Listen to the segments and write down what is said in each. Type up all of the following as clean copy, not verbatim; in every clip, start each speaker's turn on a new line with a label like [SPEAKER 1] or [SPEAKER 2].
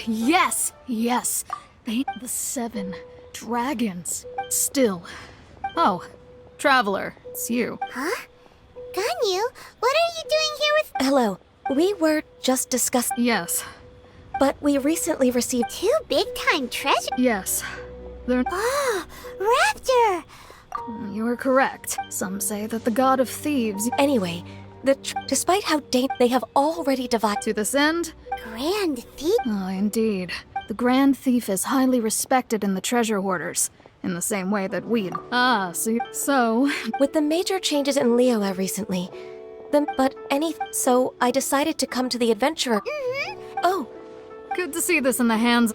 [SPEAKER 1] yes, yes. The 7 dragons. Still. Oh, Traveler, it's you.
[SPEAKER 2] Huh? Ganyu, what are you doing here with—
[SPEAKER 3] Hello. We were just discussing.
[SPEAKER 1] Yes.
[SPEAKER 3] But we recently received
[SPEAKER 2] 2 big-time treasures?
[SPEAKER 1] Yes. They're...
[SPEAKER 2] Oh, Raptor!
[SPEAKER 1] You are correct. Some say that the god of thieves...
[SPEAKER 3] Anyway, despite how they have already divided.
[SPEAKER 1] To this end?
[SPEAKER 2] Grand Thief?
[SPEAKER 1] Oh, indeed. The Grand Thief is highly respected in the treasure hoarders, in the same way that we... Ah, see? So...
[SPEAKER 3] With the major changes in Liyue recently, so I decided to come to the adventurer.
[SPEAKER 2] Mm-hmm.
[SPEAKER 3] Oh.
[SPEAKER 1] Good to see this in the hands...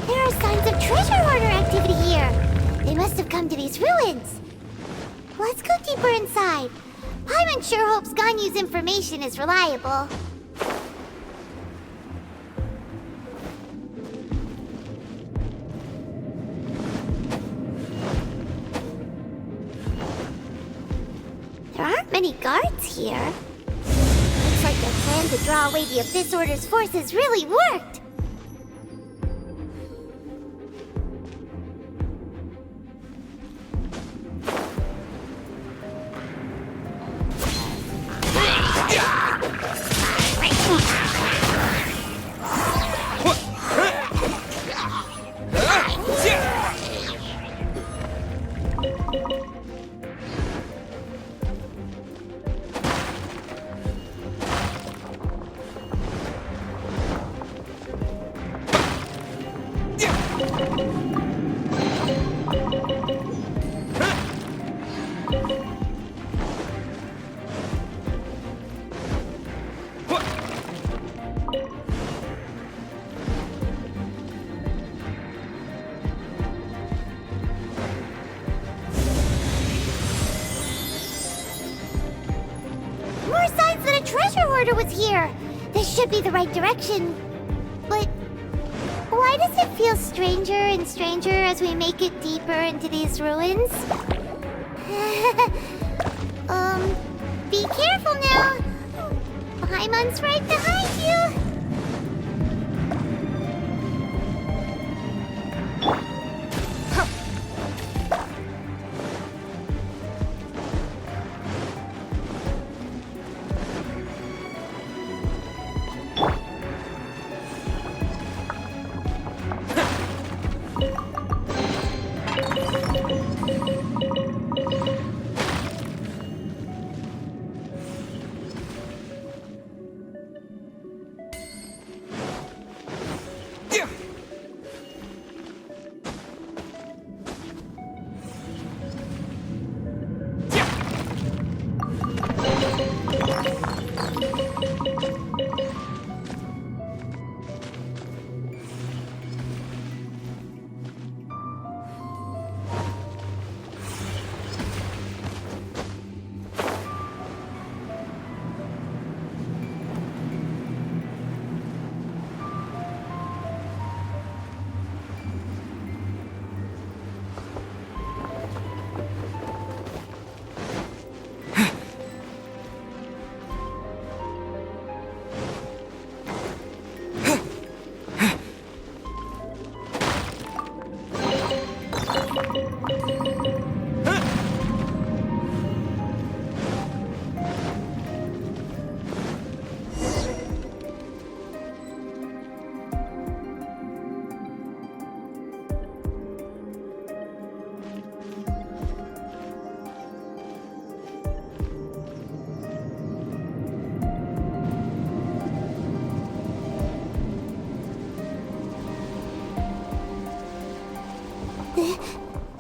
[SPEAKER 2] There are signs of treasure hoarder activity here. They must have come to these ruins. Let's go deeper inside. Paimon sure hopes Ganyu's information is reliable. There aren't many guards here. Looks like their plan to draw away the Abyss Order's forces really worked. More signs that a treasure hoarder was here. This should be the right direction. But why does it feel stranger and stranger as we make it deeper into these ruins? Be careful now. Paimon's right behind you.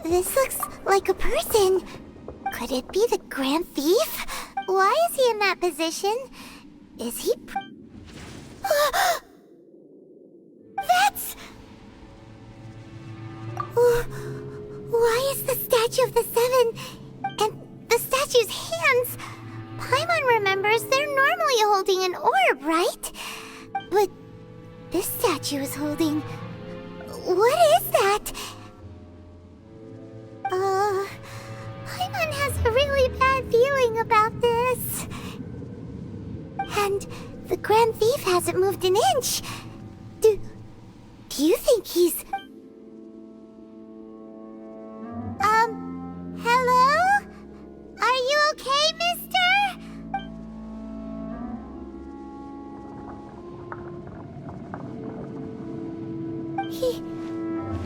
[SPEAKER 2] This looks like a person. Could it be the Grand Thief? Why is he in that position? Is he... That's... Why is the statue of the Seven and the statue's hands? Paimon remembers they're normally holding an orb, right? But this statue is holding... What is that? Paimon has a really bad feeling about this. And the Grand Thief hasn't moved an inch. Do you think he's... Hello? Are you okay, mister?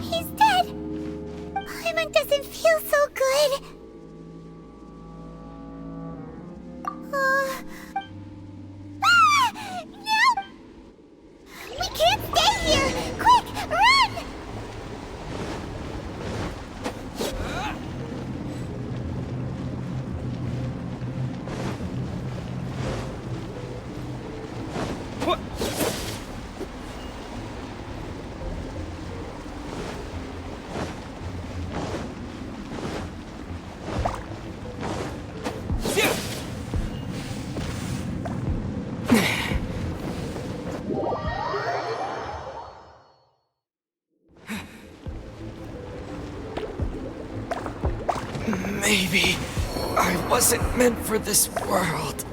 [SPEAKER 2] He's dead. Paimon doesn't feel so good. No! We can't stay here! Quick, run!
[SPEAKER 4] What? Maybe I wasn't meant for this world.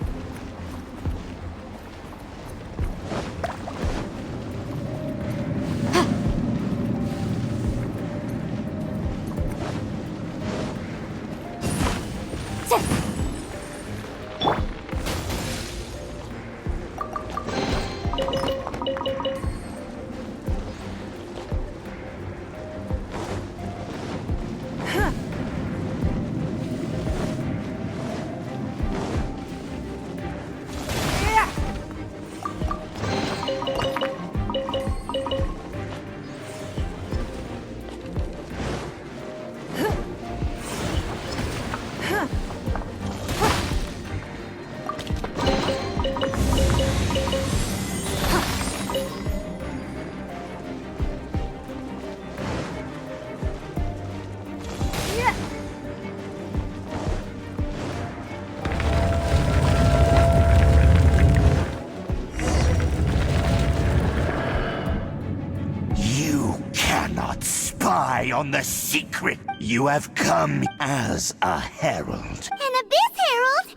[SPEAKER 5] On the secret. You have come as a herald.
[SPEAKER 2] An Abyss Herald?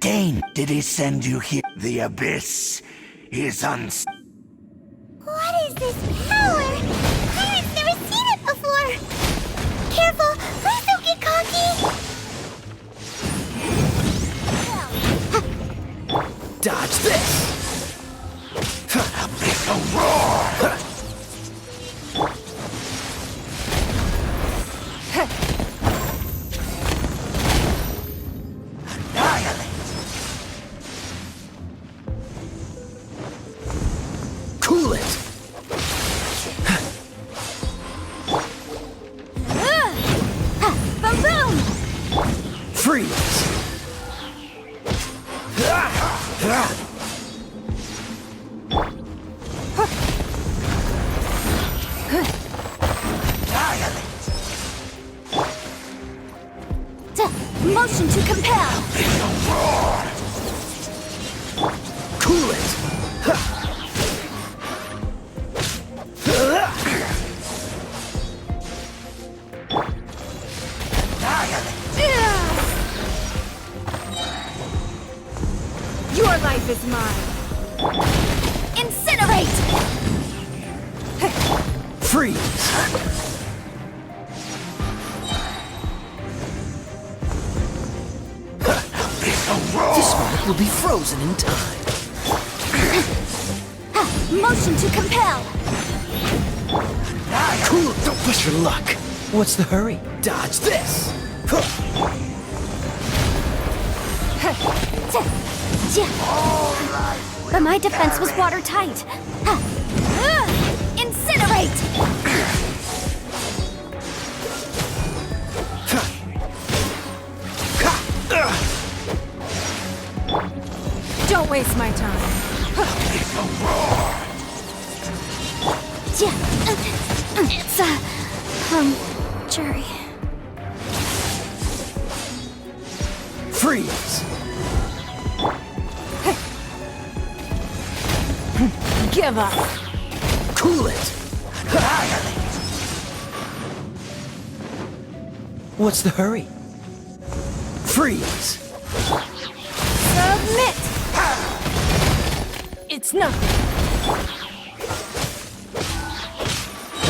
[SPEAKER 5] Dane, did he send you here? The Abyss is
[SPEAKER 2] What is this power? Tyrant's never seen it before! Careful! Please don't get cocky!
[SPEAKER 4] Dodge this!
[SPEAKER 5] Abyssal roar!
[SPEAKER 4] Cool it!
[SPEAKER 1] Boom boom!
[SPEAKER 4] Freeze!
[SPEAKER 1] Motion to compel!
[SPEAKER 4] Cool it!
[SPEAKER 1] Your life is mine! Incinerate!
[SPEAKER 4] Freeze! This one will be frozen in time.
[SPEAKER 1] Motion to compel!
[SPEAKER 4] Cool, don't push your luck. What's the hurry? Dodge this!
[SPEAKER 1] But my defense was watertight. Incinerate!
[SPEAKER 3] waste my time.
[SPEAKER 1] It's, Jerry.
[SPEAKER 4] Freeze!
[SPEAKER 3] Give up.
[SPEAKER 4] Cool it! What's the hurry? Freeze!
[SPEAKER 3] Submit! It's nothing.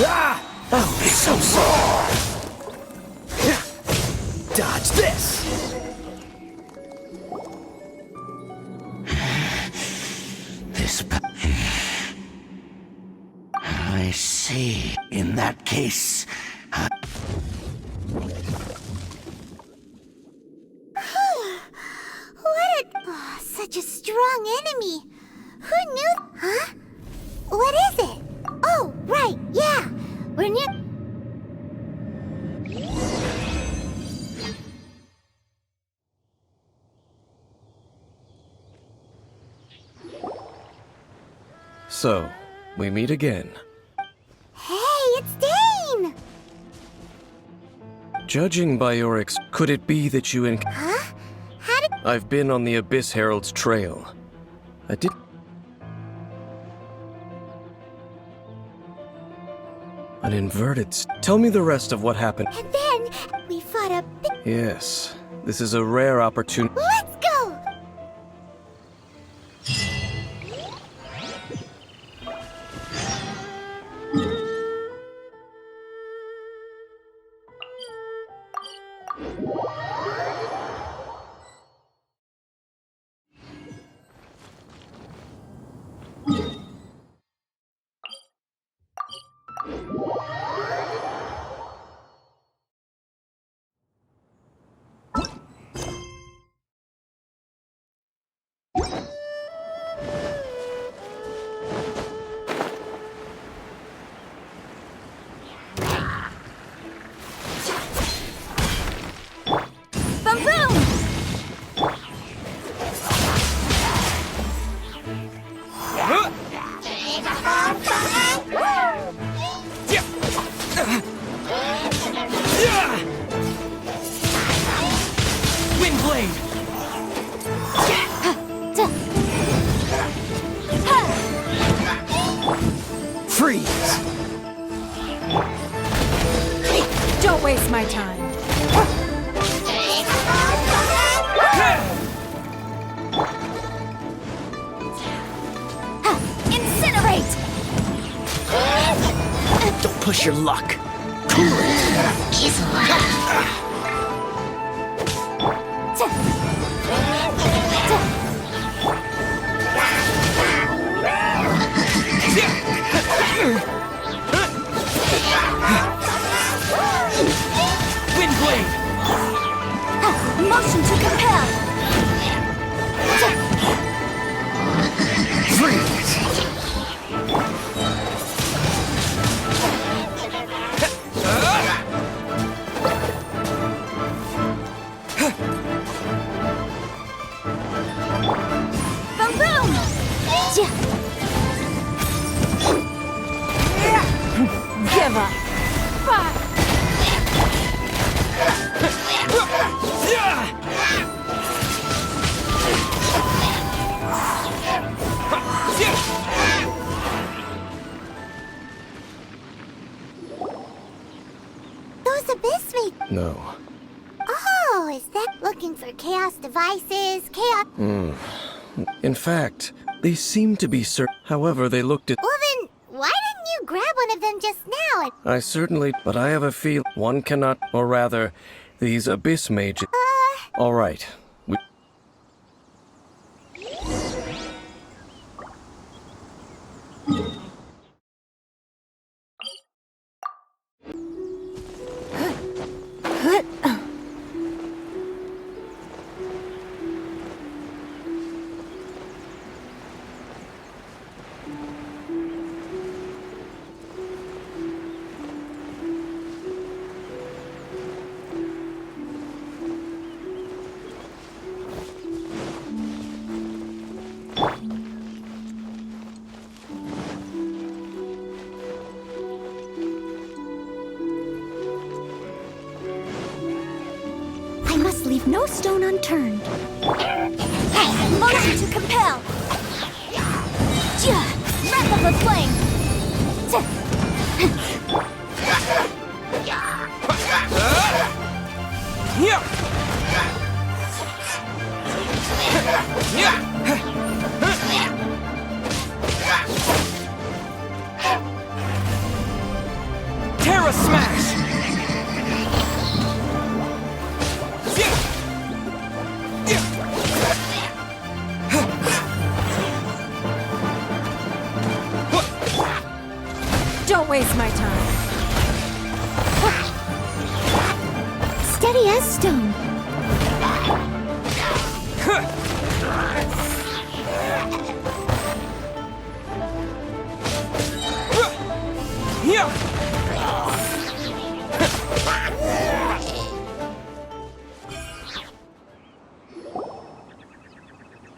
[SPEAKER 4] Ah! Oh, it's so sore! Dodge this!
[SPEAKER 5] This. I see. In that case,
[SPEAKER 2] Such a strong enemy. Who knew? Huh? What is it? Oh, right, yeah. We're near.
[SPEAKER 4] So, we meet again.
[SPEAKER 2] Hey, it's Dane!
[SPEAKER 4] Judging by your could it be that you
[SPEAKER 2] Huh? How did.
[SPEAKER 4] I've been on the Abyss Herald's trail. I did... An inverted... Tell me the rest of what happened.
[SPEAKER 2] And then we fought a big.
[SPEAKER 4] Yes, this is a rare opportunity.
[SPEAKER 2] Let's go!
[SPEAKER 3] Boom boom!
[SPEAKER 4] Windblade! Freeze!
[SPEAKER 3] Don't waste my time.
[SPEAKER 2] Incinerate!
[SPEAKER 4] Don't push your luck. Cool it. Windblade!
[SPEAKER 2] Motion to compel!
[SPEAKER 4] Freeze!
[SPEAKER 2] Boom boom!
[SPEAKER 3] Give up.
[SPEAKER 2] Those abyss made.
[SPEAKER 4] No.
[SPEAKER 2] Oh, is that looking for chaos devices? Chaos.
[SPEAKER 4] In fact, they seem to be certain. However, they looked at...
[SPEAKER 2] Well then, why didn't you grab one of them just now?
[SPEAKER 4] I certainly... But I have a feel one cannot... Or rather, these abyss mages... All right.
[SPEAKER 3] no stone unturned. Motion to compel! Wrath of the flame!
[SPEAKER 6] Terra Smash!
[SPEAKER 3] Don't waste my time.
[SPEAKER 2] Steady as stone.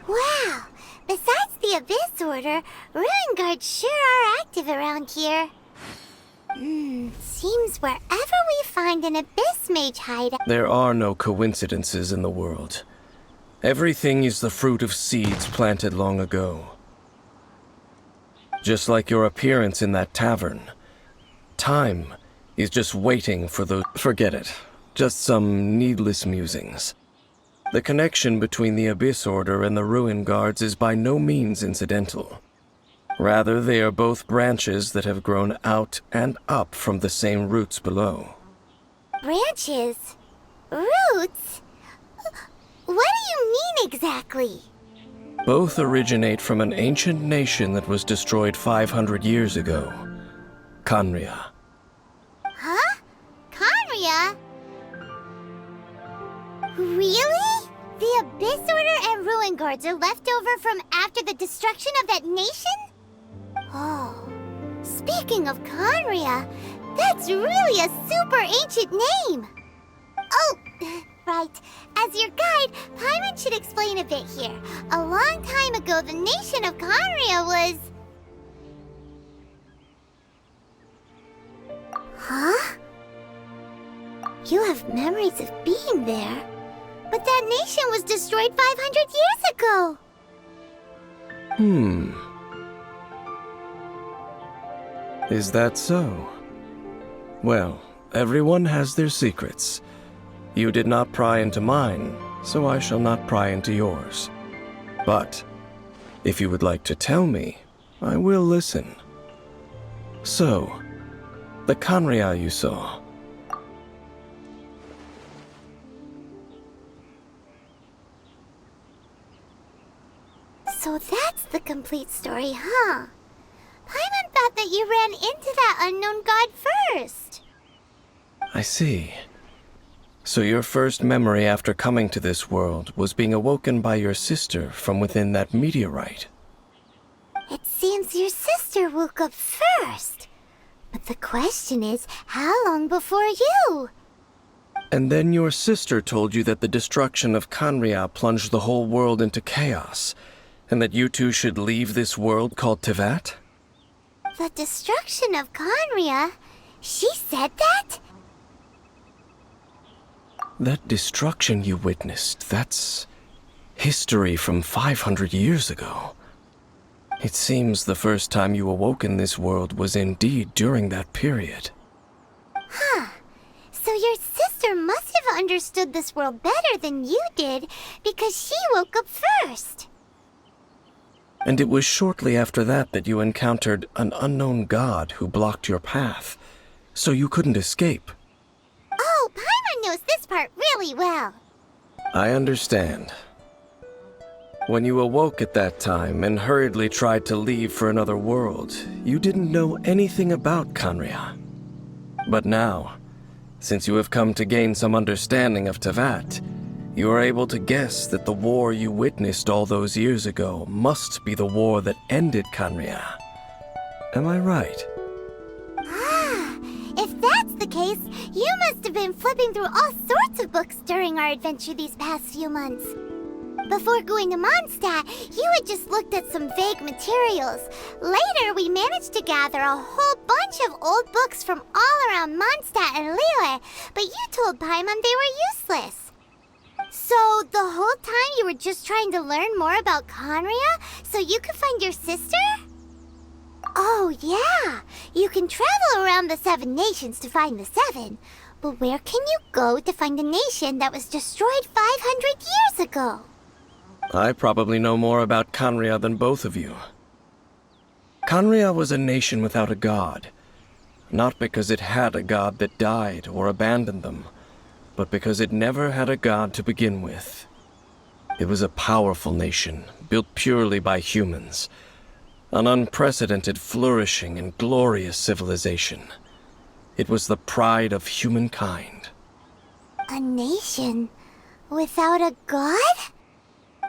[SPEAKER 2] Wow! Besides the Abyss Order, Ruin Guards sure are active around here. Seems wherever we find an Abyss Mage hideout...
[SPEAKER 4] There are no coincidences in the world. Everything is the fruit of seeds planted long ago. Just like your appearance in that tavern. Time is just waiting for the... Forget it. Just some needless musings. The connection between the Abyss Order and the Ruin Guards is by no means incidental. Rather, they are both branches that have grown out and up from the same roots below.
[SPEAKER 2] Branches? Roots? What do you mean exactly?
[SPEAKER 4] Both originate from an ancient nation that was destroyed 500 years ago. Khaenri'ah.
[SPEAKER 2] Huh? Khaenri'ah? Really? The Abyss Order and Ruin Guards are left over from after the destruction of that nation? Oh, speaking of Khaenri'ah, that's really a super ancient name. Oh, right. As your guide, Paimon should explain a bit here. A long time ago, the nation of Khaenri'ah was... Huh? You have memories of being there. But that nation was destroyed 500 years ago.
[SPEAKER 4] Is that so? Well, everyone has their secrets. You did not pry into mine, so I shall not pry into yours. But, if you would like to tell me, I will listen. So, the Khaenri'ah you saw.
[SPEAKER 2] So that's the complete story, huh? Paimon thought that you ran into that unknown god first.
[SPEAKER 4] I see. So your first memory after coming to this world was being awoken by your sister from within that meteorite.
[SPEAKER 2] It seems your sister woke up first. But the question is, how long before you?
[SPEAKER 4] And then your sister told you that the destruction of Khaenri'ah plunged the whole world into chaos, and that you two should leave this world called Teyvat?
[SPEAKER 2] The destruction of Khaenri'ah? She said that?
[SPEAKER 4] That destruction you witnessed, that's history from 500 years ago. It seems the first time you awoke in this world was indeed during that period.
[SPEAKER 2] Huh. So your sister must have understood this world better than you did, because she woke up first.
[SPEAKER 4] And it was shortly after that that you encountered an unknown god who blocked your path, so you couldn't escape.
[SPEAKER 2] Oh, Paimon knows this part really well.
[SPEAKER 4] I understand. When you awoke at that time and hurriedly tried to leave for another world, you didn't know anything about Khaenri'ah. But now, since you have come to gain some understanding of Teyvat, you are able to guess that the war you witnessed all those years ago must be the war that ended Khaenri'ah. Am I right?
[SPEAKER 2] Ah, if that's the case, you must have been flipping through all sorts of books during our adventure these past few months. Before going to Mondstadt, you had just looked at some vague materials. Later, we managed to gather a whole bunch of old books from all around Mondstadt and Liyue, but you told Paimon they were useless. So the whole time you were just trying to learn more about Conria so you could find your sister? Oh yeah, you can travel around the 7 nations to find the 7. But where can you go to find a nation that was destroyed 500 years ago?
[SPEAKER 4] I probably know more about Conria than both of you. Conria was a nation without a god. Not because it had a god that died or abandoned them, but because it never had a god to begin with. It was a powerful nation, built purely by humans. An unprecedented, flourishing, and glorious civilization. It was the pride of humankind.
[SPEAKER 2] A nation without a god?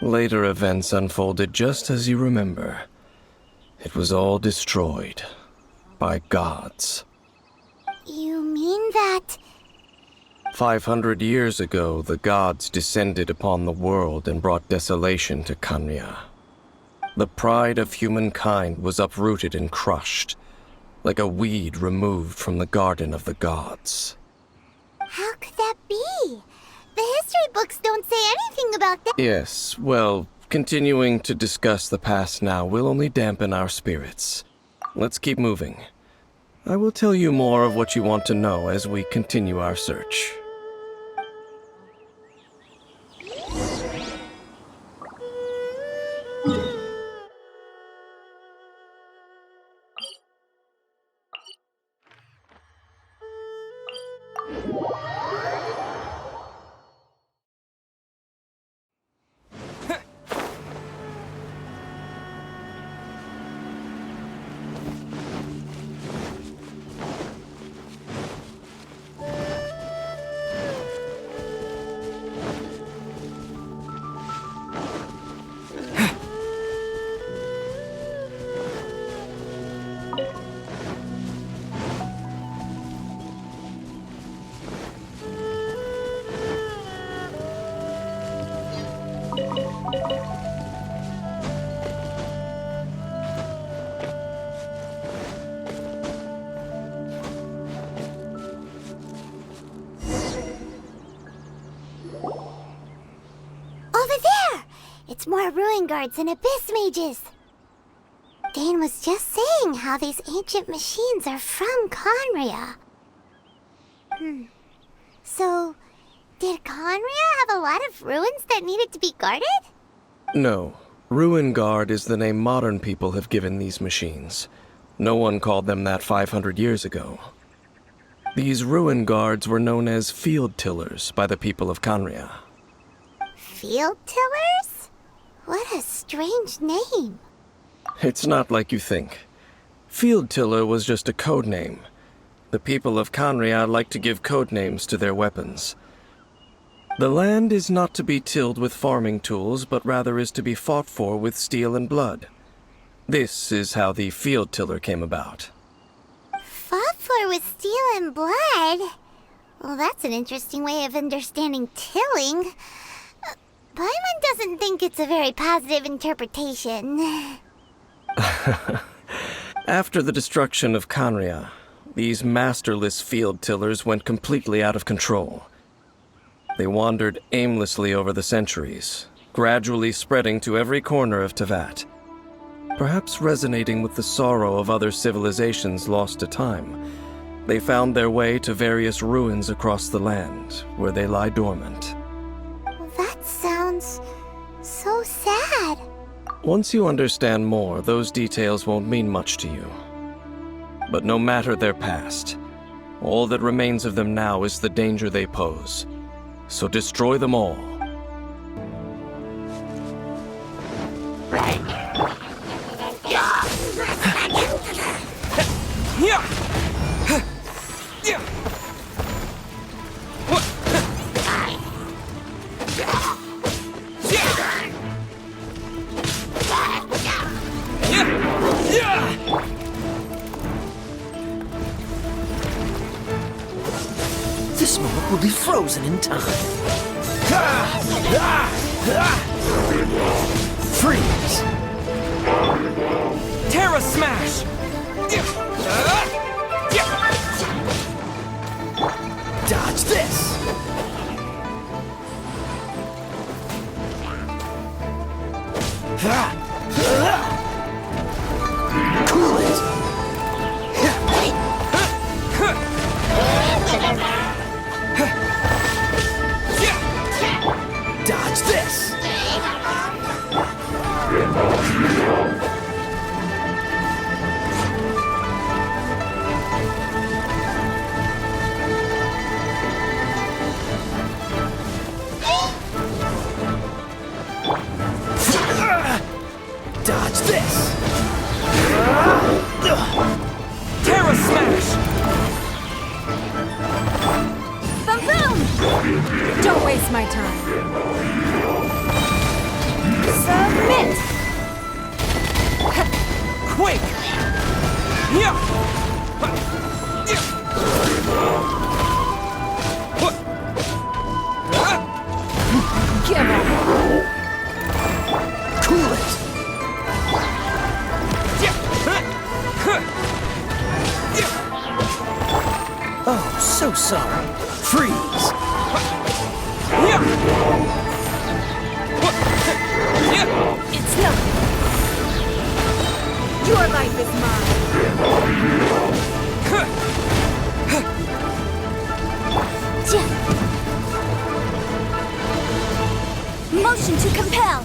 [SPEAKER 4] Later events unfolded just as you remember. It was all destroyed by gods.
[SPEAKER 2] You mean that...
[SPEAKER 4] 500 years ago, the gods descended upon the world and brought desolation to Conria. The pride of humankind was uprooted and crushed, like a weed removed from the garden of the gods.
[SPEAKER 2] How could that be? The history books don't say anything about that.
[SPEAKER 4] Yes, well, continuing to discuss the past now will only dampen our spirits. Let's keep moving. I will tell you more of what you want to know as we continue our search.
[SPEAKER 2] It's more ruin guards and abyss mages. Dane was just saying how these ancient machines are from Conria. So, did Conria have a lot of ruins that needed to be guarded?
[SPEAKER 4] No. Ruin Guard is the name modern people have given these machines. No one called them that 500 years ago. These Ruin Guards were known as Field Tillers by the people of Conria.
[SPEAKER 2] Field Tillers? What a strange name.
[SPEAKER 4] It's not like you think. Field Tiller was just a code name. The people of Conria like to give code names to their weapons. The land is not to be tilled with farming tools, but rather is to be fought for with steel and blood. This is how the Field Tiller came about.
[SPEAKER 2] Fought for with steel and blood? Well, that's an interesting way of understanding tilling. Paimon doesn't think it's a very positive interpretation.
[SPEAKER 4] After the destruction of Conria, these masterless field tillers went completely out of control. They wandered aimlessly over the centuries, gradually spreading to every corner of Teyvat. Perhaps resonating with the sorrow of other civilizations lost to time, they found their way to various ruins across the land, where they lie dormant.
[SPEAKER 2] That sounds so sad.
[SPEAKER 4] Once you understand more, those details won't mean much to you. But no matter their past, all that remains of them now is the danger they pose. So destroy them all.
[SPEAKER 6] This moment will be frozen in time. Freeze!
[SPEAKER 7] Terra Smash!
[SPEAKER 6] Dodge this! Smash!
[SPEAKER 1] Boom boom!
[SPEAKER 3] Don't waste my time. Submit!
[SPEAKER 6] Quake! Yeah!
[SPEAKER 3] Give up!
[SPEAKER 6] Cool it! Oh, so sorry. Freeze!
[SPEAKER 3] It's nothing. Your life is mine.
[SPEAKER 2] Motion to compel.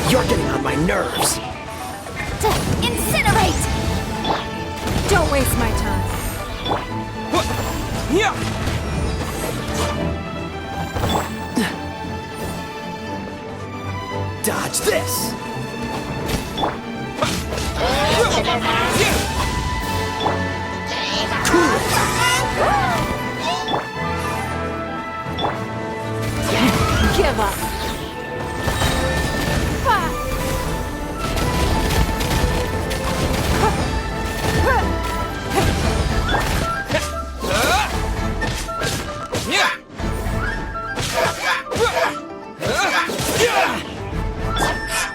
[SPEAKER 6] You're getting on my nerves.
[SPEAKER 2] Incinerate!
[SPEAKER 3] Don't waste my time.
[SPEAKER 6] Dodge this! Cool it!
[SPEAKER 3] Give up.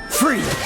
[SPEAKER 6] Freeze!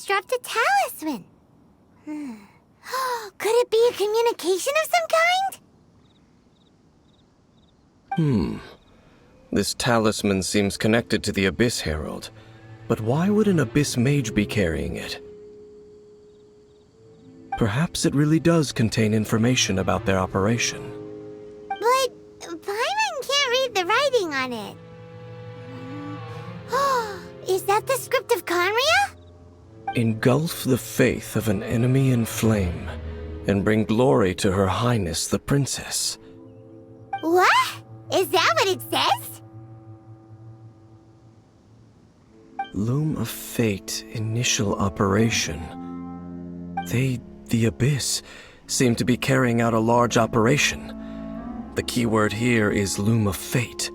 [SPEAKER 2] dropped a talisman. Could it be a communication of some kind?
[SPEAKER 4] This talisman seems connected to the Abyss Herald. But why would an Abyss mage be carrying it? Perhaps it really does contain information about their operation.
[SPEAKER 2] But Paimon can't read the writing on it. Is that the script of Conria?
[SPEAKER 4] Engulf the faith of an enemy in flame, and bring glory to Her Highness the Princess.
[SPEAKER 2] What? Is that what it says?
[SPEAKER 4] Loom of Fate initial operation. They, the Abyss, seem to be carrying out a large operation. The keyword here is Loom of Fate.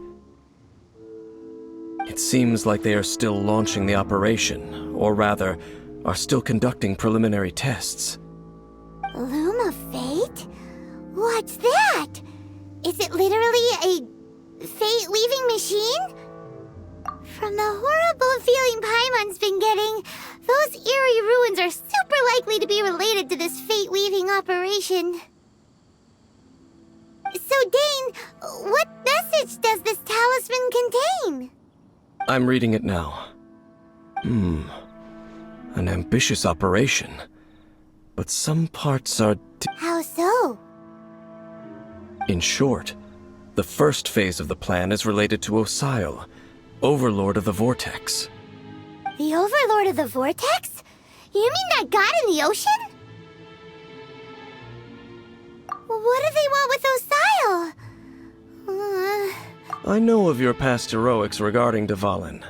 [SPEAKER 4] It seems like they are still launching the operation, or rather, are still conducting preliminary tests.
[SPEAKER 2] Loom of Fate? What's that? Is it literally a fate-weaving machine? From the horrible feeling Paimon's been getting, those eerie ruins are super likely to be related to this fate-weaving operation. So, Dane, what message does this talisman contain?
[SPEAKER 4] I'm reading it now. An ambitious operation. But some parts are...
[SPEAKER 2] How so?
[SPEAKER 4] In short, the first phase of the plan is related to Osile, Overlord of the Vortex.
[SPEAKER 2] The Overlord of the Vortex? You mean that god in the ocean? What do they want with Osile?
[SPEAKER 4] I know of your past heroics regarding Dvalin,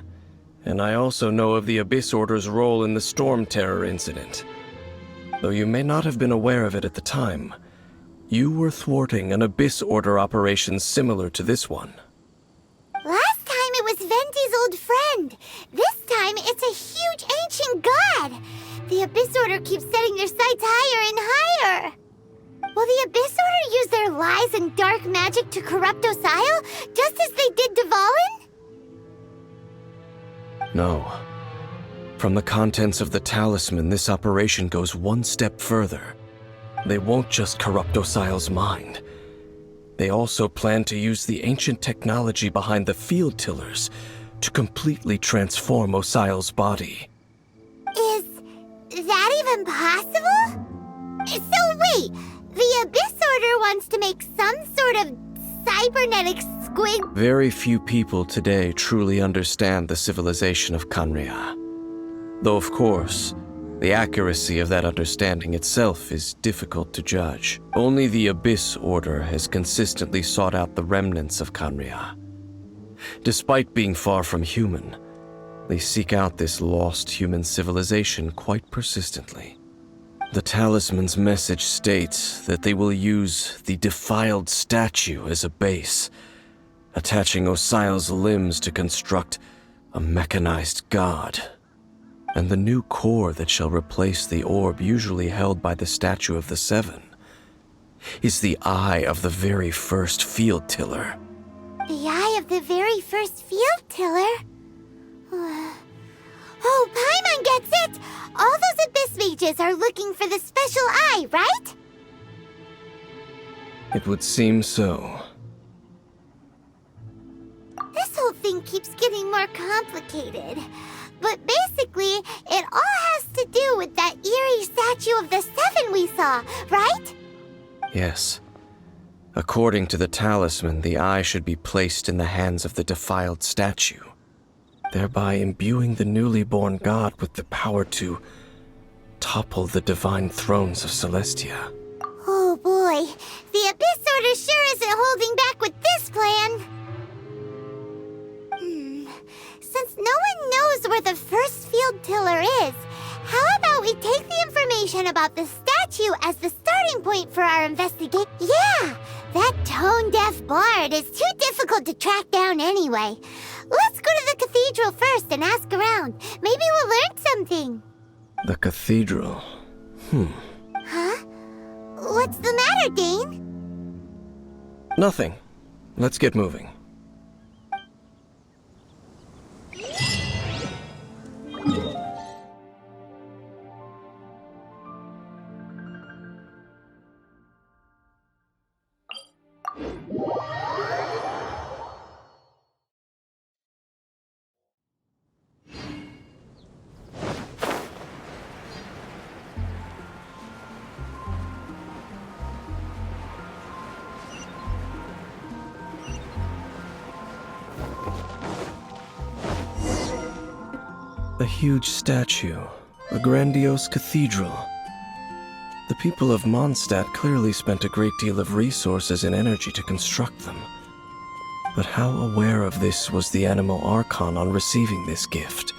[SPEAKER 4] and I also know of the Abyss Order's role in the Storm Terror incident. Though you may not have been aware of it at the time, you were thwarting an Abyss Order operation similar to this one.
[SPEAKER 2] Last time it was Venti's old friend. This time it's a huge ancient god. The Abyss Order keeps setting their sights higher and higher. Will the Abyss Order use their lies and dark magic to corrupt Osile, just as they did Dvalin?
[SPEAKER 4] No. From the contents of the talisman, this operation goes one step further. They won't just corrupt Osile's mind. They also plan to use the ancient technology behind the field tillers to completely transform Osile's body.
[SPEAKER 2] Is that even possible? So wait, the Abyss Order wants to make some sort of cybernetic squig...
[SPEAKER 4] Very few people today truly understand the civilization of Khaenri'ah. Though of course, the accuracy of that understanding itself is difficult to judge. Only the Abyss Order has consistently sought out the remnants of Khaenri'ah. Despite being far from human, they seek out this lost human civilization quite persistently. The talisman's message states that they will use the defiled statue as a base, attaching Osile's limbs to construct a mechanized god. And the new core that shall replace the orb usually held by the Statue of the Seven is the eye of the very first field tiller.
[SPEAKER 2] The eye of the very first field tiller? Oh, Paimon gets it! All those Abyss mages are looking for the special eye, right?
[SPEAKER 4] It would seem so.
[SPEAKER 2] This whole thing keeps getting more complicated. But basically, it all has to do with that eerie Statue of the Seven we saw, right?
[SPEAKER 4] Yes. According to the talisman, the eye should be placed in the hands of the defiled statue, thereby imbuing the newly born god with the power to topple the divine thrones of Celestia.
[SPEAKER 2] Oh boy, the Abyss Order sure isn't holding back with this plan. Since no one knows where the first field tiller is, how about we take the information about the statue as the starting point for our investigation? Yeah, that tone-deaf bard is too difficult to track down anyway. Let's go to the cathedral first and ask around. Maybe we'll learn something.
[SPEAKER 4] The cathedral?
[SPEAKER 2] Huh? What's the matter, Dane?
[SPEAKER 4] Nothing. Let's get moving. A huge statue, a grandiose cathedral. The people of Mondstadt clearly spent a great deal of resources and energy to construct them. But how aware of this was the Animal Archon on receiving this gift?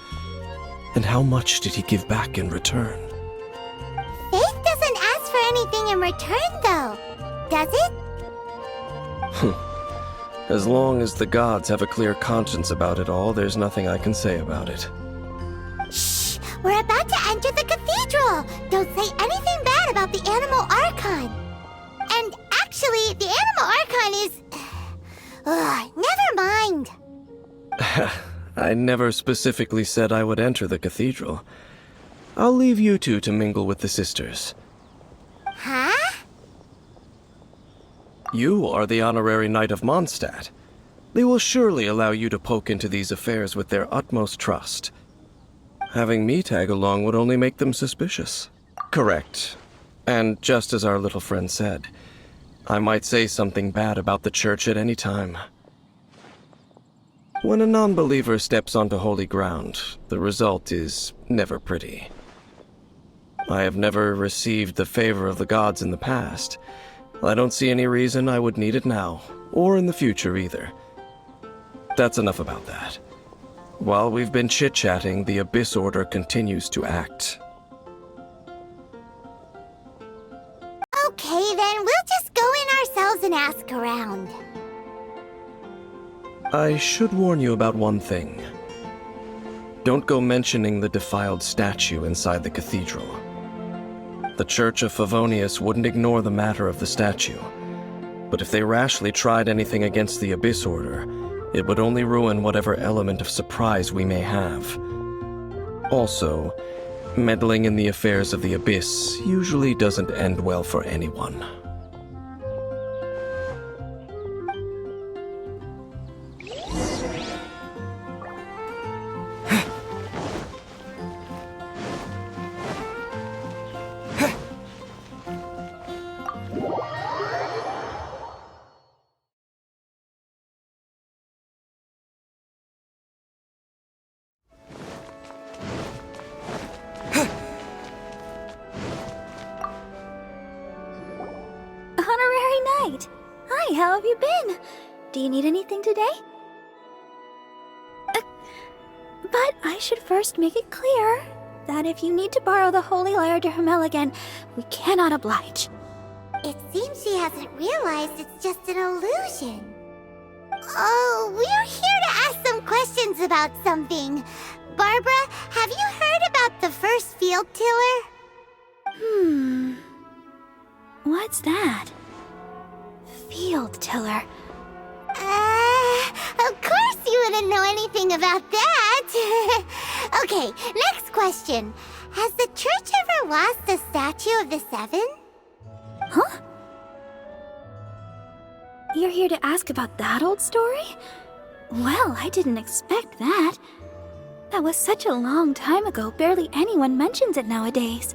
[SPEAKER 4] And how much did he give back in return?
[SPEAKER 2] Faith doesn't ask for anything in return, though, does it?
[SPEAKER 4] As long as the gods have a clear conscience about it all, there's nothing I can say about it.
[SPEAKER 2] Shh! We're about to enter the cathedral! Don't say anything bad about the Animal Archon! And actually, the Animal Archon is... never mind!
[SPEAKER 4] I never specifically said I would enter the cathedral. I'll leave you two to mingle with the sisters.
[SPEAKER 2] Huh?
[SPEAKER 4] You are the honorary knight of Mondstadt. They will surely allow you to poke into these affairs with their utmost trust. Having me tag along would only make them suspicious. Correct. And just as our little friend said, I might say something bad about the church at any time. When a non-believer steps onto holy ground, the result is never pretty. I have never received the favor of the gods in the past. I don't see any reason I would need it now, or in the future either. That's enough about that. While we've been chit-chatting, the Abyss Order continues to act.
[SPEAKER 2] Okay, then we'll just go in ourselves and ask around.
[SPEAKER 4] I should warn you about one thing. Don't go mentioning the defiled statue inside the cathedral. The Church of Favonius wouldn't ignore the matter of the statue, but if they rashly tried anything against the Abyss Order, it would only ruin whatever element of surprise we may have. Also, meddling in the affairs of the Abyss usually doesn't end well for anyone.
[SPEAKER 7] Honorary Knight! Hi, how have you been? Do you need anything today? But I should first make it clear that if you need to borrow the Holy Lyre de Hermel again, we cannot oblige.
[SPEAKER 2] It seems she hasn't realized it's just an illusion. Oh, we're here to ask some questions about something. Barbara, have you heard about the first field tiller?
[SPEAKER 7] What's that? Field tiller.
[SPEAKER 2] Of course you wouldn't know anything about that. Okay, next question. Has the church ever lost a statue of the Seven?
[SPEAKER 7] Huh? You're here to ask about that old story? Well, I didn't expect that. That was such a long time ago, barely anyone mentions it nowadays.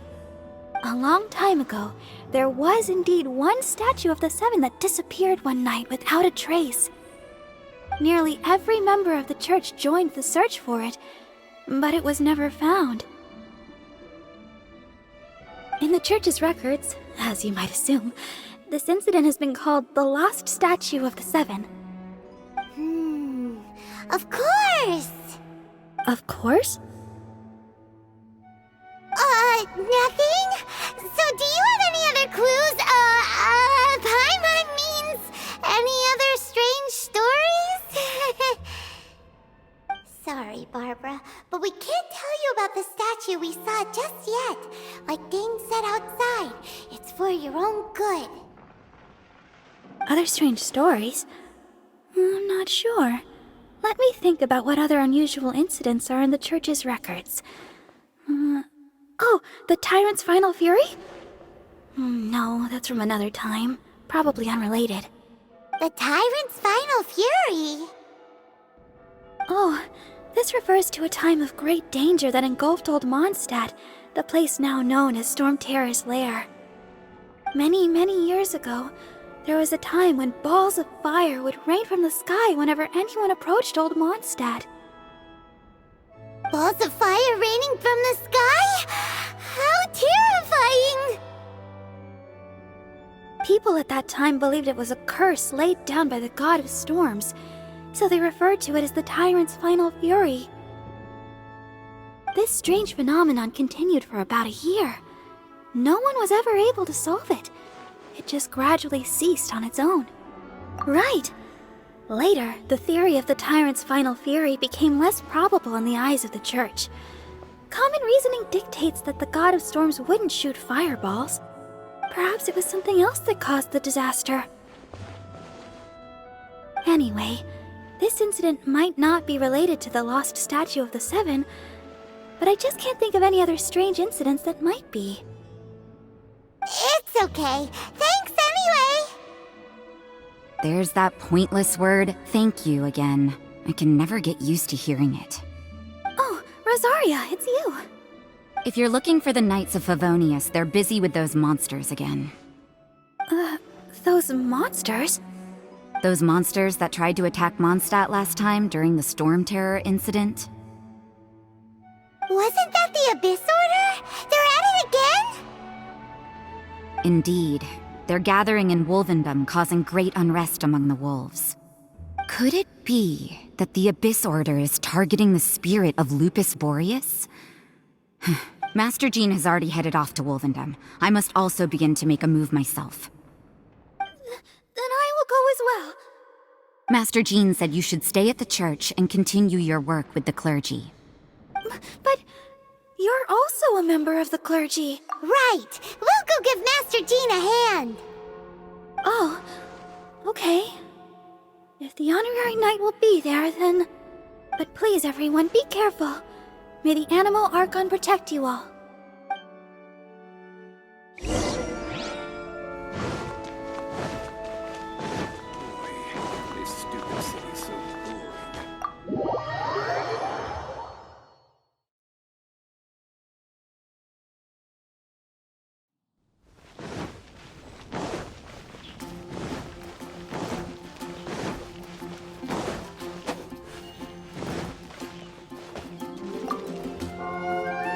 [SPEAKER 7] A long time ago, there was indeed one statue of the Seven that disappeared one night without a trace. Nearly every member of the church joined the search for it, but it was never found. In the church's records, as you might assume, this incident has been called the Lost Statue of the Seven.
[SPEAKER 2] Of course!
[SPEAKER 7] Of course?
[SPEAKER 2] Nothing? So do you have any other clues? Paimon means any other strange stories? Sorry, Barbara, but we can't tell you about the statue we saw just yet. Like Dane said outside, it's for your own good.
[SPEAKER 7] Other strange stories? I'm not sure. Let me think about what other unusual incidents are in the church's records. Oh, the Tyrant's final fury? No, that's from another time. Probably unrelated.
[SPEAKER 2] The Tyrant's final fury?
[SPEAKER 7] Oh, this refers to a time of great danger that engulfed Old Mondstadt, the place now known as Storm Terror's lair. Many, many years ago, there was a time when balls of fire would rain from the sky whenever anyone approached Old Mondstadt.
[SPEAKER 2] Balls of fire raining from the sky? How terrifying!
[SPEAKER 7] People at that time believed it was a curse laid down by the god of storms, so they referred to it as the Tyrant's final fury. This strange phenomenon continued for about a year. No one was ever able to solve it. It just gradually ceased on its own. Right! Later, the theory of the Tyrant's final fury became less probable in the eyes of the church. Common reasoning dictates that the god of storms wouldn't shoot fireballs. Perhaps it was something else that caused the disaster. Anyway, this incident might not be related to the lost statue of the Seven, but I just can't think of any other strange incidents that might be.
[SPEAKER 2] It's okay. Thanks anyway!
[SPEAKER 8] There's that pointless word, thank you, again. I can never get used to hearing it.
[SPEAKER 7] Oh, Rosaria, it's you.
[SPEAKER 8] If you're looking for the Knights of Favonius, they're busy with those monsters again.
[SPEAKER 7] Those monsters?
[SPEAKER 8] Those monsters that tried to attack Mondstadt last time during the Storm Terror incident?
[SPEAKER 2] Wasn't that the Abyss Order? They're at it again?
[SPEAKER 8] Indeed. They're gathering in Wolvendom, causing great unrest among the wolves. Could it be that the Abyss Order is targeting the spirit of Lupus Boreas? Master Jean has already headed off to Wolvendom. I must also begin to make a move myself.
[SPEAKER 7] Then I will go as well.
[SPEAKER 8] Master Jean said you should stay at the church and continue your work with the clergy.
[SPEAKER 7] But you're also a member of the clergy.
[SPEAKER 2] Right! We'll go give Master Jean a hand!
[SPEAKER 7] Oh, okay. If the honorary knight will be there, then... But please, everyone, be careful. May the Animal Archon protect you all.
[SPEAKER 4] This stupid city's so boring.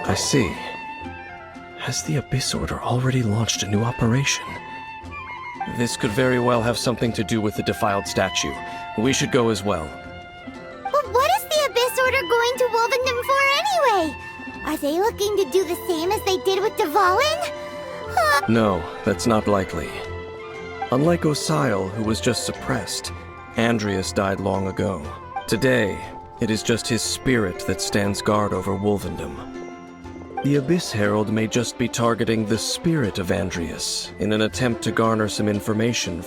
[SPEAKER 4] I see. Has the Abyss Order already launched a new operation? This could very well have something to do with the defiled statue. We should go as well.
[SPEAKER 2] But what is the Abyss Order going to Wolvendom for anyway? Are they looking to do the same as they did with Dvalin?
[SPEAKER 4] No, that's not likely. Unlike Osile, who was just suppressed, Andreas died long ago. Today, it is just his spirit that stands guard over Wolvendom. The Abyss Herald may just be targeting the spirit of Andreas in an attempt to garner some information.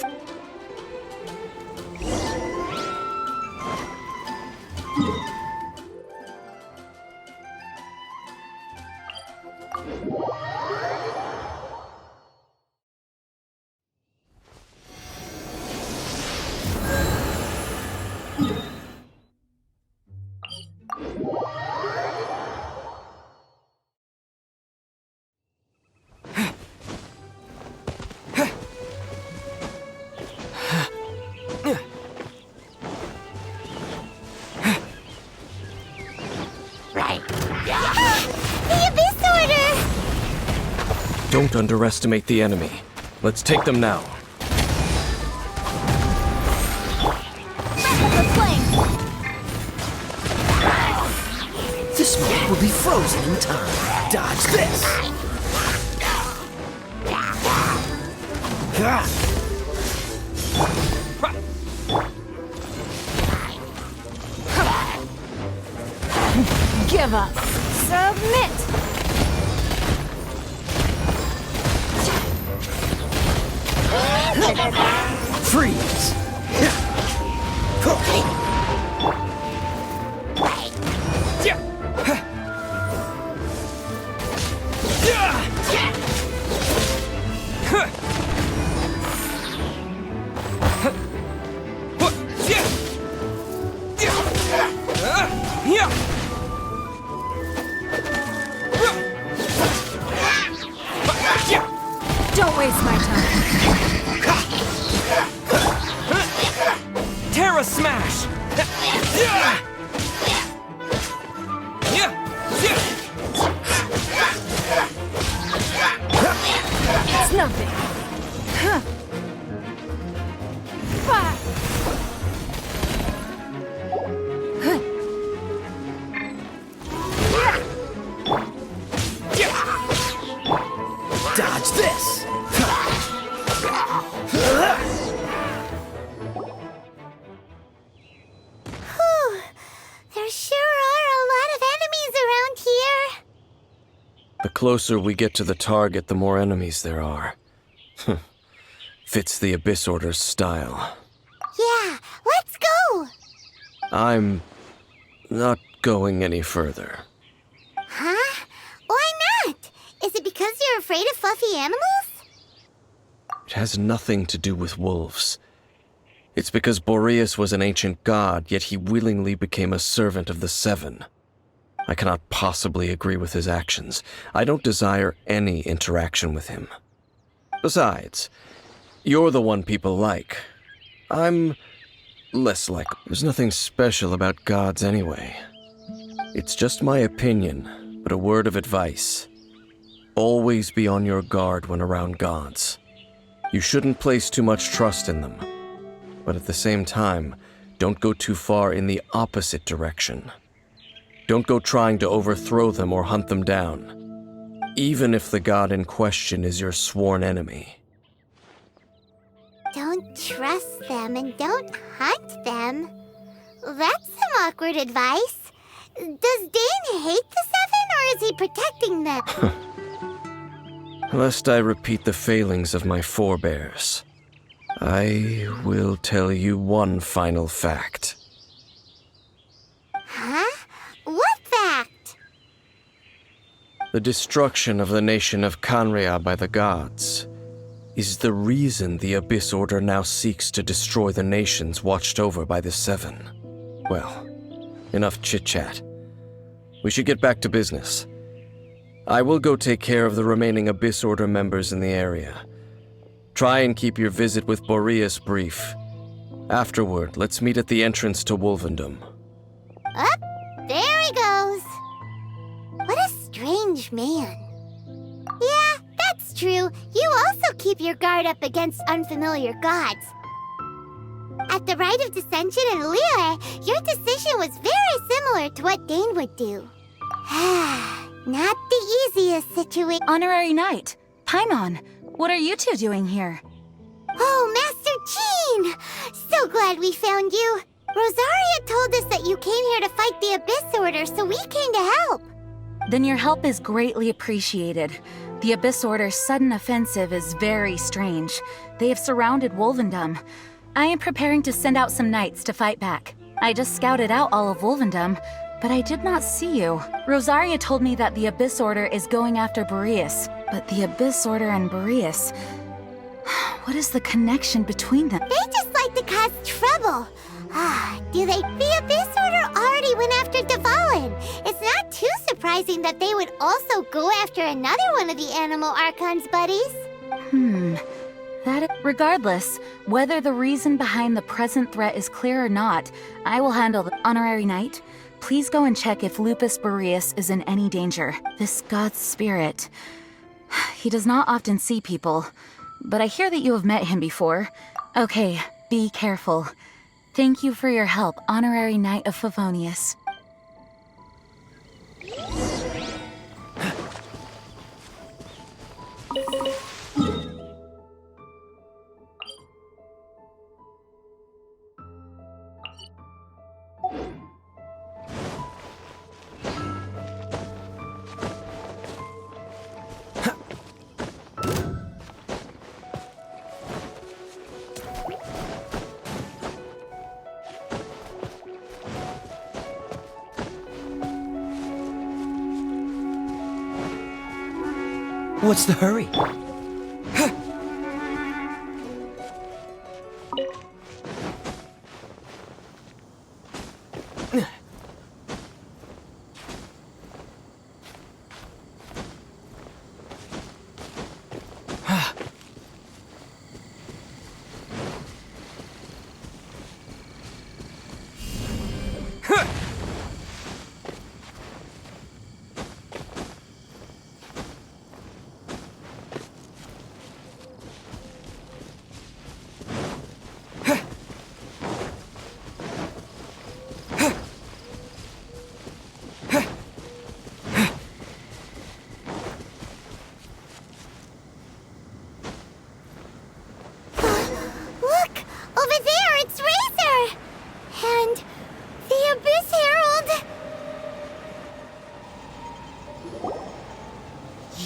[SPEAKER 2] The Abyss Order!
[SPEAKER 4] Don't underestimate the enemy. Let's take them now.
[SPEAKER 6] This moment will be frozen in time. Dodge this!
[SPEAKER 1] Give up. Submit.
[SPEAKER 6] Freeze!
[SPEAKER 1] Don't waste my time.
[SPEAKER 6] Terra Smash!
[SPEAKER 1] It's nothing. Huh. Fire.
[SPEAKER 6] Dodge this!
[SPEAKER 2] Whew. There sure are a lot of enemies around here.
[SPEAKER 4] The closer we get to the target, the more enemies there are. Fits the Abyss Order's style.
[SPEAKER 2] Yeah, let's go!
[SPEAKER 4] I'm not going any further.
[SPEAKER 2] Huh? Why not? Is it because you're afraid of fluffy animals?
[SPEAKER 4] It has nothing to do with wolves. It's because Boreas was an ancient god, yet he willingly became a servant of the Seven. I cannot possibly agree with his actions. I don't desire any interaction with him. Besides, you're the one people like. I'm less like. There's nothing special about gods anyway. It's just my opinion, but a word of advice. Always be on your guard when around gods. You shouldn't place too much trust in them. But at the same time, don't go too far in the opposite direction. Don't go trying to overthrow them or hunt them down, even if the god in question is your sworn enemy.
[SPEAKER 2] Don't trust them and don't hunt them. That's some awkward advice. Does Dane hate the Seven, or is he protecting them?
[SPEAKER 4] Lest I repeat the failings of my forebears, I will tell you one final fact.
[SPEAKER 2] Huh? What fact?
[SPEAKER 4] The destruction of the nation of Canria by the gods is the reason the Abyss Order now seeks to destroy the nations watched over by the Seven. Well, enough chit-chat. We should get back to business. I will go take care of the remaining Abyss Order members in the area. Try and keep your visit with Boreas brief. Afterward, let's meet at the entrance to Wolvendom.
[SPEAKER 2] Up, there he goes. What a strange man. Yeah, that's true. You also keep your guard up against unfamiliar gods. At the Rite of Dissension in Liyue, your decision was very similar to what Dane would do. Not the easiest situation.
[SPEAKER 8] Honorary Knight, Paimon, what are you two doing here?
[SPEAKER 2] Oh, Master Jean! So glad we found you. Rosaria told us that you came here to fight the Abyss Order, so we came to help.
[SPEAKER 8] Then your help is greatly appreciated. The Abyss Order's sudden offensive is very strange. They have surrounded Wolvendom. I am preparing to send out some knights to fight back. I just scouted out all of Wolvendom, but I did not see you. Rosaria told me that the Abyss Order is going after Boreas, but the Abyss Order and Boreas... What is the connection between them?
[SPEAKER 2] They just like to cause trouble. Do they? The Abyss Order already went after Dvalin. It's not too surprising that they would also go after another one of the Animal Archon's buddies.
[SPEAKER 8] Regardless, whether the reason behind the present threat is clear or not, I will handle the Honorary Knight. Please go and check if Lupus Boreas is in any danger. This god's spirit... He does not often see people, but I hear that you have met him before. Okay, be careful. Thank you for your help, Honorary Knight of Favonius.
[SPEAKER 6] What's the hurry?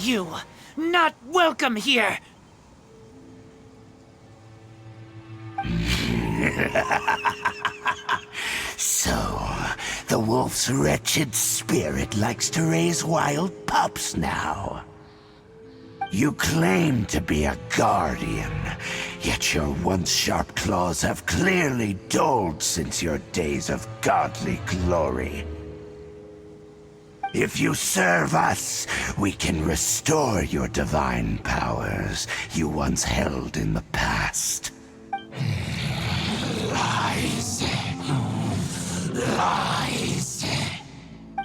[SPEAKER 9] You, not welcome here!
[SPEAKER 5] So, the wolf's wretched spirit likes to raise wild pups now. You claim to be a guardian, yet your once sharp claws have clearly dulled since your days of godly glory. If you serve us, we can restore your divine powers you once held in the past. Lies. Lies.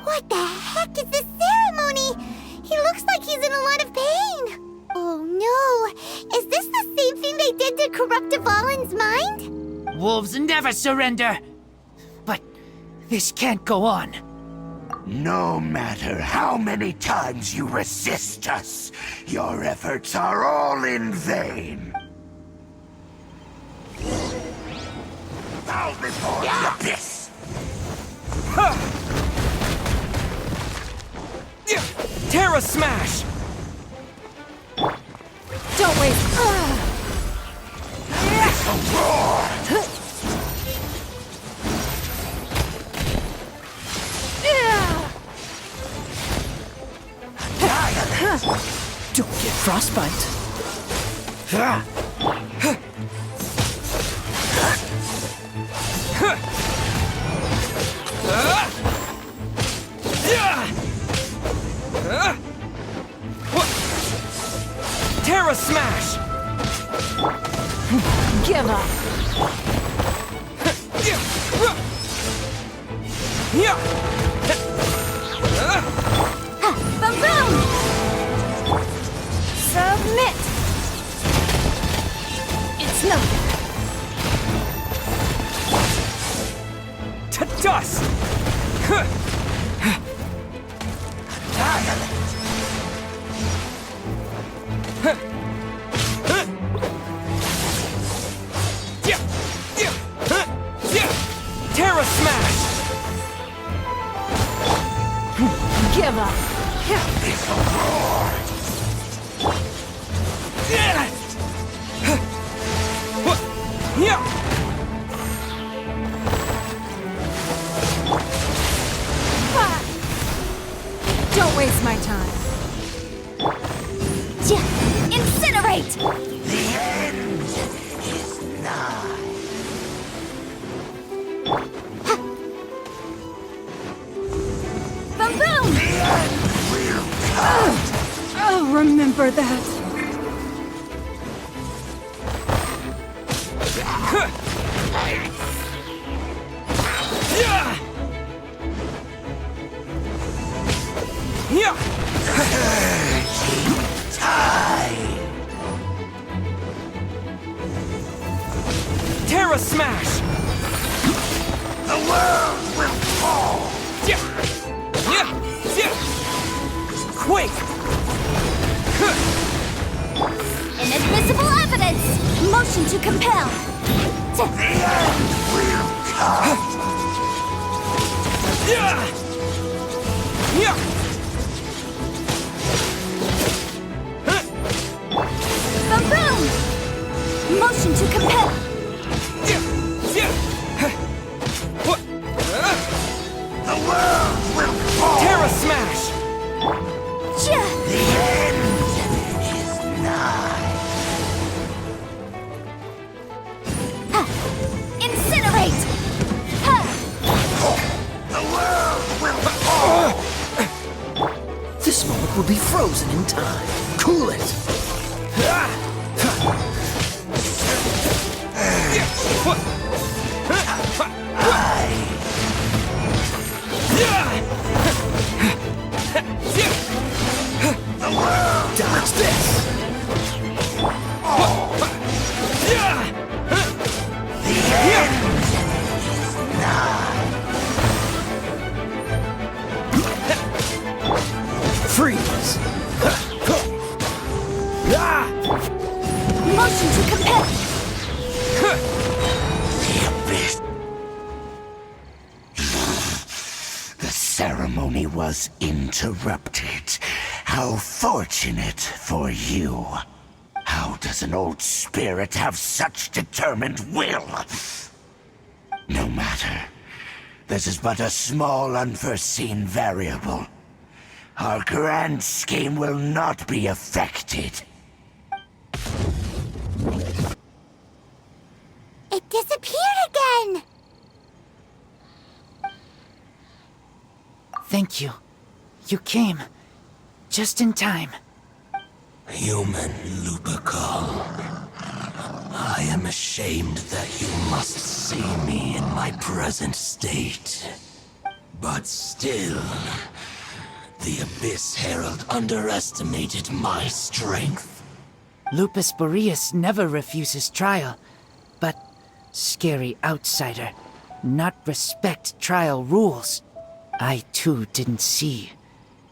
[SPEAKER 2] What the heck is this ceremony? He looks like he's in a lot of pain. Oh no! Is this the same thing they did to corrupt Dvalin's mind?
[SPEAKER 9] Wolves never surrender. But this can't go on.
[SPEAKER 5] No matter how many times you resist us, your efforts are all in vain. Bow before the abyss!
[SPEAKER 6] Terra Smash!
[SPEAKER 3] Don't waste.
[SPEAKER 5] Roar!
[SPEAKER 6] Don't get frostbite. Terra Smash!
[SPEAKER 3] Give up.
[SPEAKER 7] Boom!
[SPEAKER 3] Submit! It's nothing.
[SPEAKER 6] To dust! Terra Smash!
[SPEAKER 3] Give up.
[SPEAKER 1] Don't waste my time.
[SPEAKER 7] Incinerate!
[SPEAKER 5] The end is nigh.
[SPEAKER 7] Boom!
[SPEAKER 5] The end will come.
[SPEAKER 1] I'll remember that.
[SPEAKER 6] Terra Smash!
[SPEAKER 5] The world will fall.
[SPEAKER 6] Quake!
[SPEAKER 7] Inadmissible evidence! Motion to compel!
[SPEAKER 5] The end will come.
[SPEAKER 7] Boom! Motion to compel!
[SPEAKER 5] The world will fall.
[SPEAKER 6] Terra Smash!
[SPEAKER 5] The end is nigh.
[SPEAKER 7] Incinerate!
[SPEAKER 5] The world will fall.
[SPEAKER 6] This moment will be frozen in time. Cool it!
[SPEAKER 5] The world
[SPEAKER 6] Dodge this!
[SPEAKER 5] The end is nigh.
[SPEAKER 6] Freeze!
[SPEAKER 7] Motion to compel!
[SPEAKER 5] The abyss. The ceremony was interrupted. How fortunate for you. How does an old spirit have such determined will? No matter. This is but a small unforeseen variable. Our grand scheme will not be affected.
[SPEAKER 2] It disappeared again!
[SPEAKER 9] Thank you. You came. Just in time.
[SPEAKER 5] Human Lupercal, I am ashamed that you must see me in my present state. But still, the Abyss Herald underestimated my strength.
[SPEAKER 9] Lupus Boreas never refuses trial, but scary outsider, not respect trial rules. I too didn't see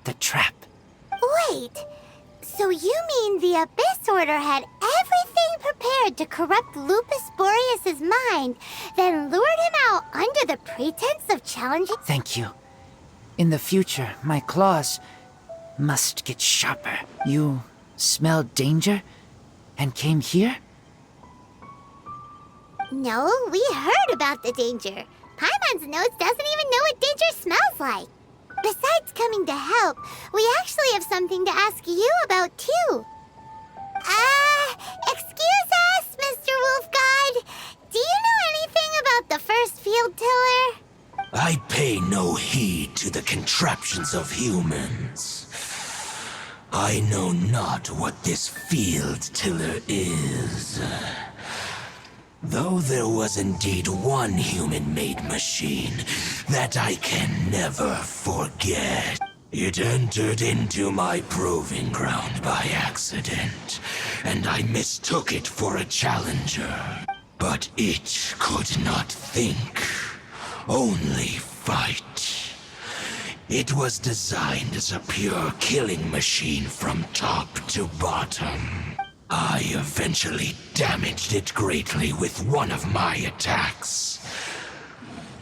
[SPEAKER 9] the trap.
[SPEAKER 2] Wait, so you mean the Abyss Order had everything prepared to corrupt Lupus Boreas' mind, then lured him out under the pretense of challenging—
[SPEAKER 9] Thank you. In the future, my claws must get sharper. You smelled danger and came here?
[SPEAKER 2] No, we heard about the danger. Paimon's notes doesn't even know what danger smells like. Besides coming to help, we actually have something to ask you about, too. Excuse us, Mr. Wolf God. Do you know anything about the first field tiller?
[SPEAKER 5] I pay no heed to the contraptions of humans. I know not what this field tiller is. Though there was indeed one human-made machine that I can never forget. It entered into my proving ground by accident, and I mistook it for a challenger. But it could not think, only fight. It was designed as a pure killing machine from top to bottom. I eventually damaged it greatly with one of my attacks.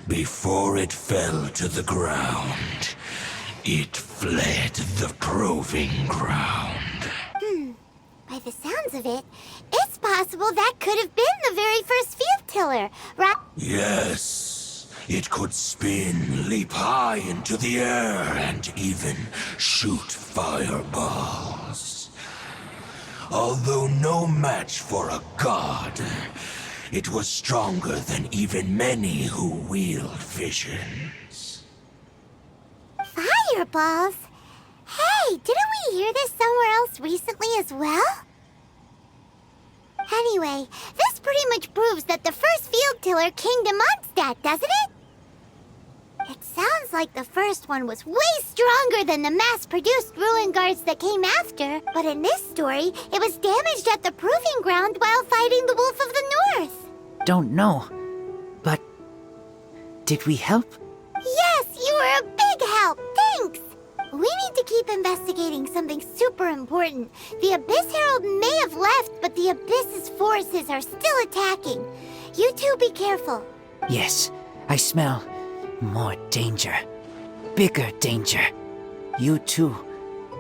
[SPEAKER 5] Before it fell to the ground, it fled the proving ground.
[SPEAKER 2] By the sounds of it, it's possible that could have been the very first field tiller, right?
[SPEAKER 5] Yes, it could spin, leap high into the air, and even shoot fireballs. Although no match for a god, it was stronger than even many who wield visions.
[SPEAKER 2] Fireballs? Hey, didn't we hear this somewhere else recently as well? Anyway, this pretty much proves that the first field tiller came to Mondstadt, doesn't it? It sounds like the first one was way stronger than the mass-produced ruin guards that came after. But in this story, it was damaged at the proving ground while fighting the Wolf of the North.
[SPEAKER 9] Don't know. But did we help?
[SPEAKER 2] Yes, you were a big help. Thanks. We need to keep investigating something super important. The Abyss Herald may have left, but the Abyss's forces are still attacking. You two be careful.
[SPEAKER 9] Yes, I smell more danger. Bigger danger. You too,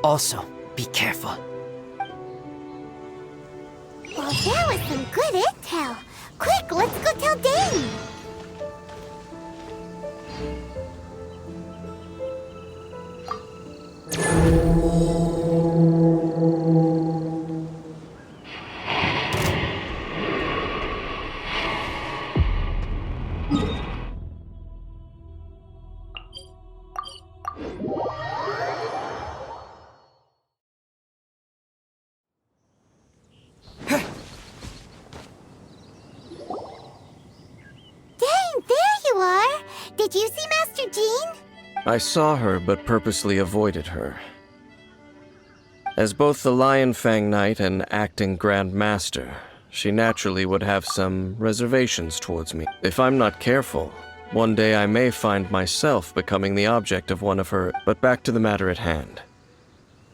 [SPEAKER 9] also be careful.
[SPEAKER 2] Well, there was some good intel. Quick, let's go tell Dane. Did you see Master Jean?
[SPEAKER 4] I saw her, but purposely avoided her. As both the Lion Fang Knight and acting Grand Master, she naturally would have some reservations towards me. If I'm not careful, one day I may find myself becoming the object of one of her. But back to the matter at hand.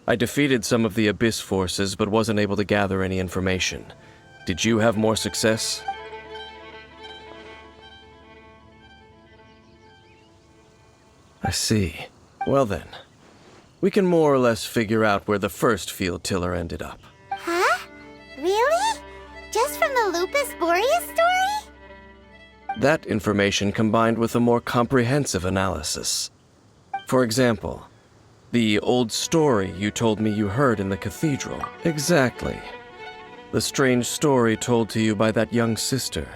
[SPEAKER 4] I defeated some of the Abyss forces, but wasn't able to gather any information. Did you have more success? I see. Well then, we can more or less figure out where the first field tiller ended up.
[SPEAKER 2] Huh? Really? Just from the Lupus Boreas story?
[SPEAKER 4] That information combined with a more comprehensive analysis. For example, The old story you told me you heard in the Cathedral. Exactly. The strange story told to you by that young sister,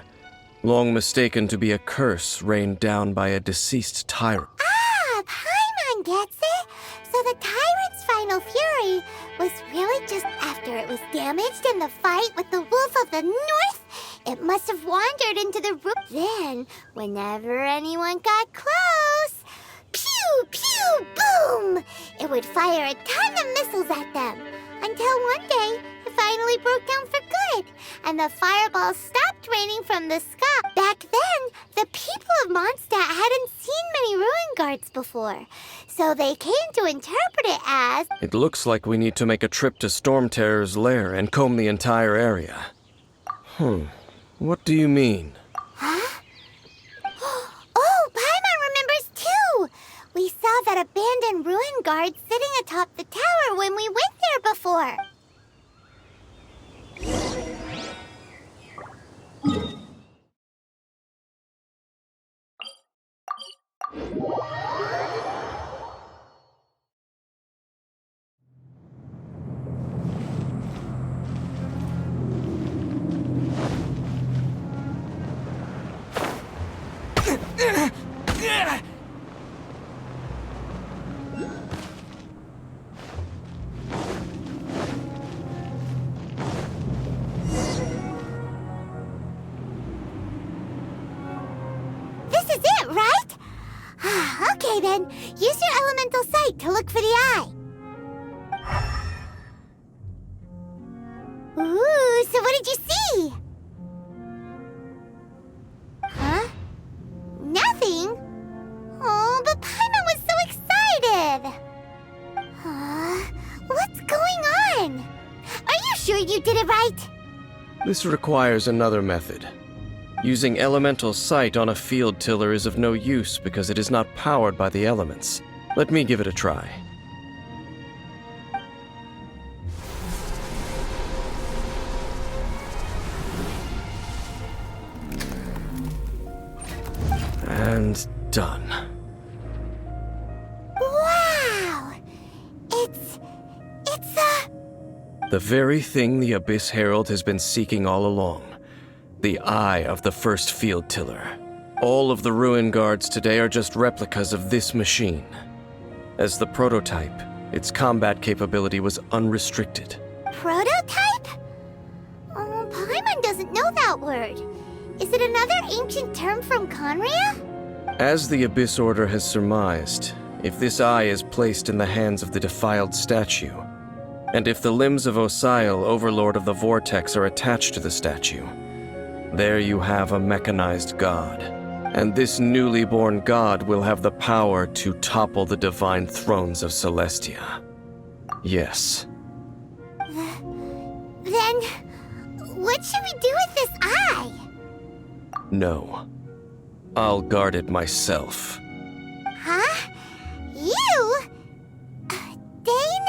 [SPEAKER 4] long mistaken to be a curse rained down by a deceased tyrant.
[SPEAKER 2] Ah, Paimon gets it! So the Tyrant's final fury was really just after it was damaged in the fight with the Wolf of the North? It must have wandered into the room. Then, whenever anyone got close, pew, pew, boom! It would fire a ton of missiles at them. Until one day, it finally broke down for good, and the fireballs stopped raining from the sky. Back then, the people of Mondstadt hadn't seen many ruin guards before, so they came to interpret it as...
[SPEAKER 4] It looks like we need to make a trip to Storm Terror's lair and comb the entire area. What do you mean?
[SPEAKER 2] Huh? Oh, Paimon remembers too! We saw that abandoned ruin guard sitting atop the tower when we went there before. This is it, right? Okay then, use your elemental sight to look for the eye. Ooh, so what did you see? Huh? Nothing? Oh, but Paimon was so excited! What's going on? Are you sure you did it right?
[SPEAKER 4] This requires another method. Using elemental sight on a field tiller is of no use because it is not powered by the elements. Let me give it a try. And done.
[SPEAKER 2] Wow! It's
[SPEAKER 4] The very thing the Abyss Herald has been seeking all along. The eye of the first field tiller. All of the ruin guards today are just replicas of this machine. As the prototype, its combat capability was unrestricted.
[SPEAKER 2] prototype? Oh, Paimon doesn't know that word. Is it another ancient term from Conria?
[SPEAKER 4] As the Abyss Order has surmised, if this eye is placed in the hands of the defiled statue, and if the limbs of Osial, Overlord of the Vortex, are attached to the statue, there you have a mechanized god. And this newly born god will have the power to topple the divine thrones of Celestia. Yes.
[SPEAKER 2] Then, what should we do with this eye?
[SPEAKER 4] No. I'll guard it myself.
[SPEAKER 2] Huh? You? Dane?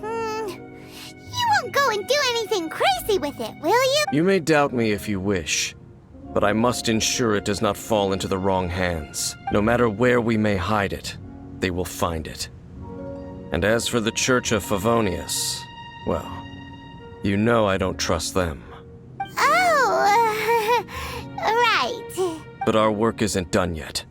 [SPEAKER 2] You won't go and do anything crazy with it, will you?
[SPEAKER 4] You may doubt me if you wish, but I must ensure it does not fall into the wrong hands. No matter where we may hide it, they will find it. And as for the Church of Favonius, well, you know I don't trust them.
[SPEAKER 2] Oh, right.
[SPEAKER 4] But our work isn't done yet.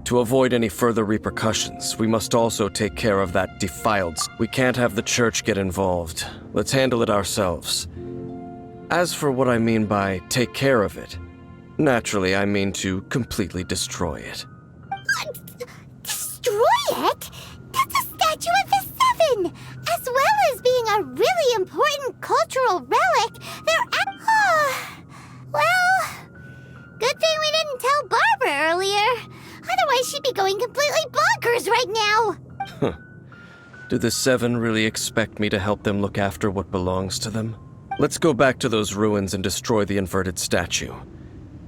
[SPEAKER 4] To avoid any further repercussions, we must also take care of that defiled... We can't have the Church get involved. Let's handle it ourselves. As for what I mean by take care of it, naturally I mean to completely destroy it.
[SPEAKER 2] Destroy it? That's a statue of the Seven! As well as being a really important cultural relic, well, good thing we didn't tell Barbara earlier. Otherwise she'd be going completely bonkers right now.
[SPEAKER 4] Do the Seven really expect me to help them look after what belongs to them? Let's go back to those ruins and destroy the inverted statue.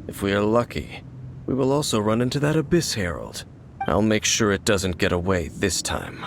[SPEAKER 4] If we are lucky, we will also run into that Abyss Herald. I'll make sure it doesn't get away this time.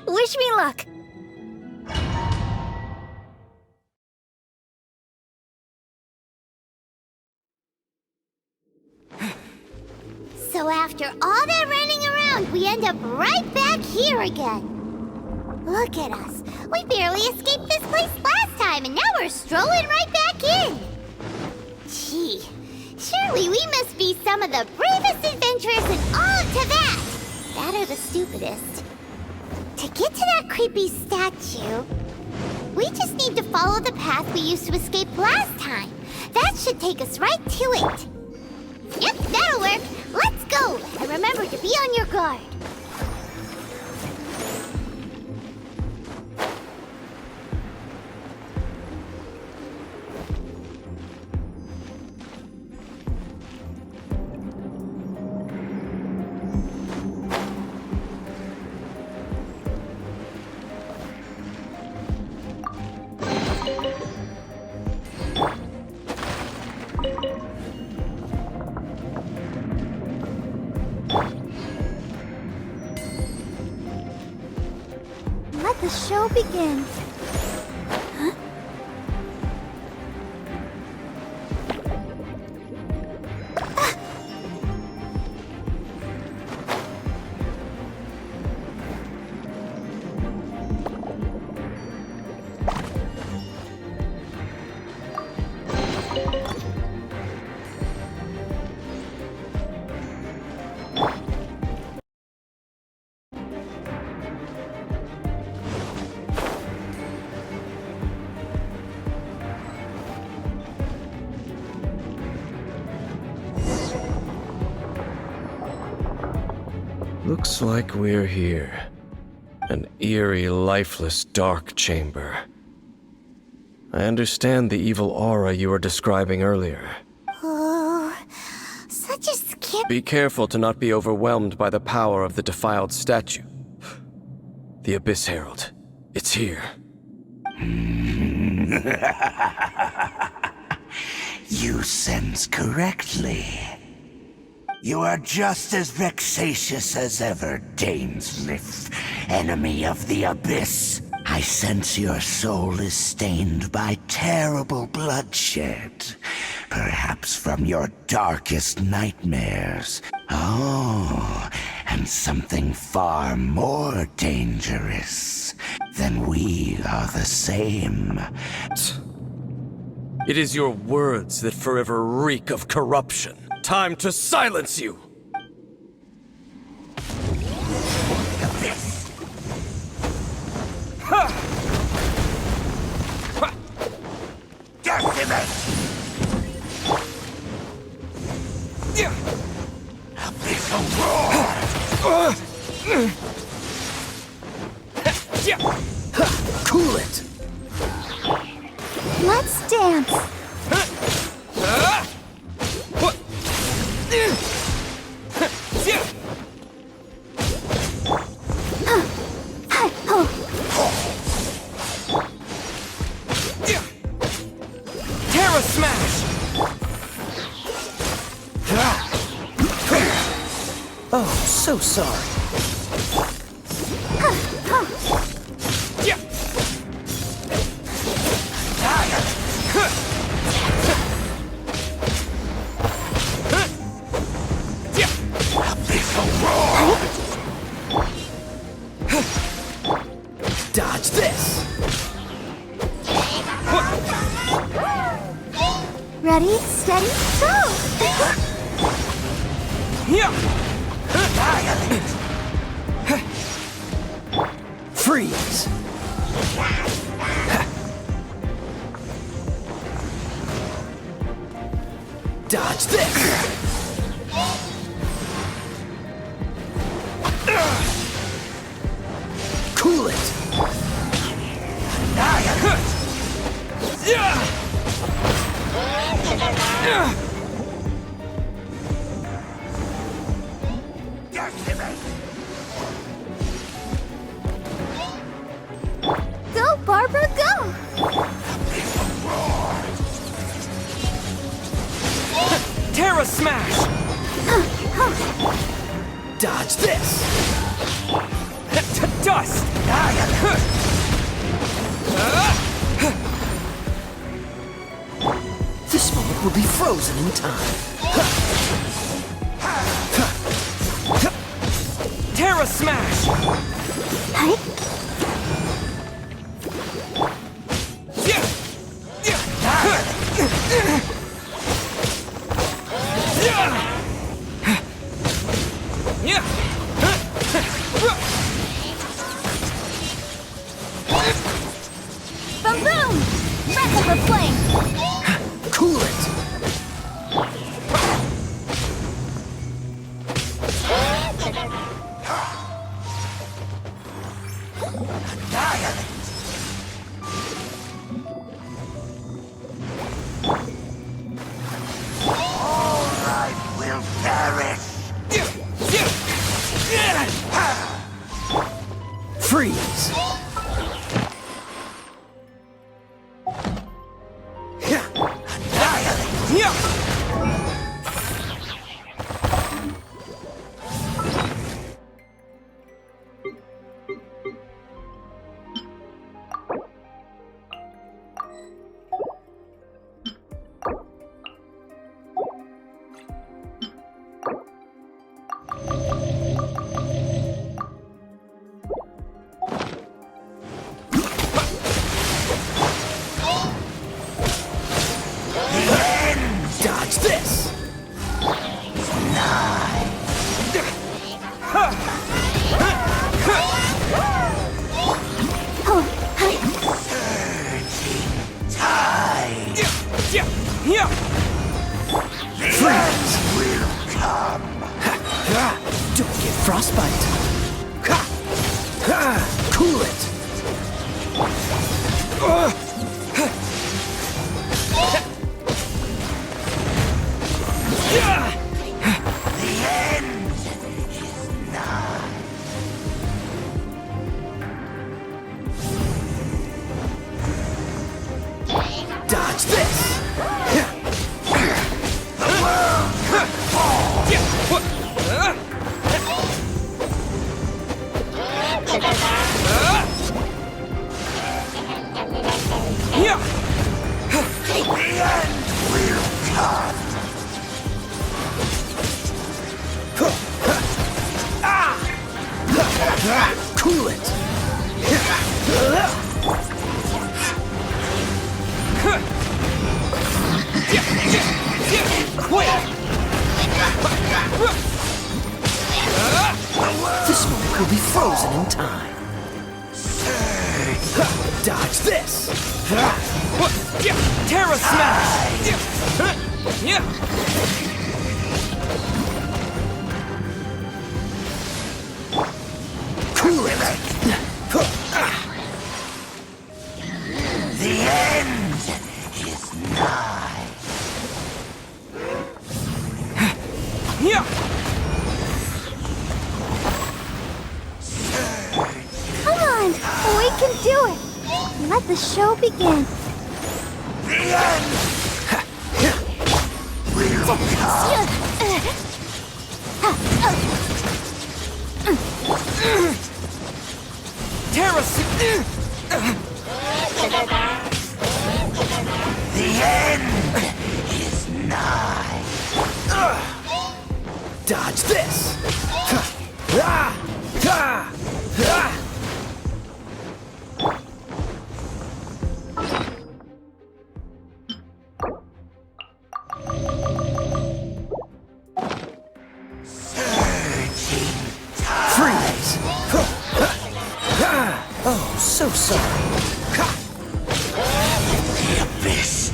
[SPEAKER 7] Wish me luck!
[SPEAKER 2] So after all that running around, we end up right back here again. Look at us. We barely escaped this place last time, and now we're strolling right back in. Gee, surely we must be some of the bravest adventurers in all of Tibet. That or the stupidest. To get to that creepy statue, we just need to follow the path we used to escape last time. That should take us right to it. Yep, that'll work. Let's go, and remember to be on your guard.
[SPEAKER 7] Let the show begin. Huh?
[SPEAKER 4] Looks like we're here. An eerie, lifeless, dark chamber. I understand the evil aura you were describing earlier.
[SPEAKER 2] Oh, such a scary...
[SPEAKER 4] Be careful to not be overwhelmed by the power of the defiled statue. The Abyss Herald. It's here.
[SPEAKER 5] You sense correctly. You are just as vexatious as ever, Dainsliff, enemy of the Abyss. I sense your soul is stained by terrible bloodshed, perhaps from your darkest nightmares. Oh, and something far more dangerous. Then we are the same.
[SPEAKER 4] It is your words that forever reek of corruption. Time to silence you!
[SPEAKER 6] Cool it!
[SPEAKER 7] Let's dance!
[SPEAKER 6] Terra Smash! Oh, so sorry. Dodge this!
[SPEAKER 2] Ready, steady, go!
[SPEAKER 6] Freeze! Dodge this! Cool it!
[SPEAKER 2] Go, Barbara, go!
[SPEAKER 6] Terra Smash! Dodge this! To dust! This moment will be frozen in time. Terra Smash!
[SPEAKER 2] Hi. Boom, boom! Breath of her flame!
[SPEAKER 6] Cool it! Freeze! Dodge this! Freeze! Don't get frostbite! Cool it! Dodge this! Cool it! This moment will be frozen in time. Dodge this! Terra Smash! Cool it!
[SPEAKER 5] The end is nigh.
[SPEAKER 2] Come on! We can do it! Let the show begin!
[SPEAKER 5] The end will come.
[SPEAKER 6] Terra
[SPEAKER 5] The end is nigh.
[SPEAKER 6] Dodge this! so sorry.
[SPEAKER 5] The Abyss.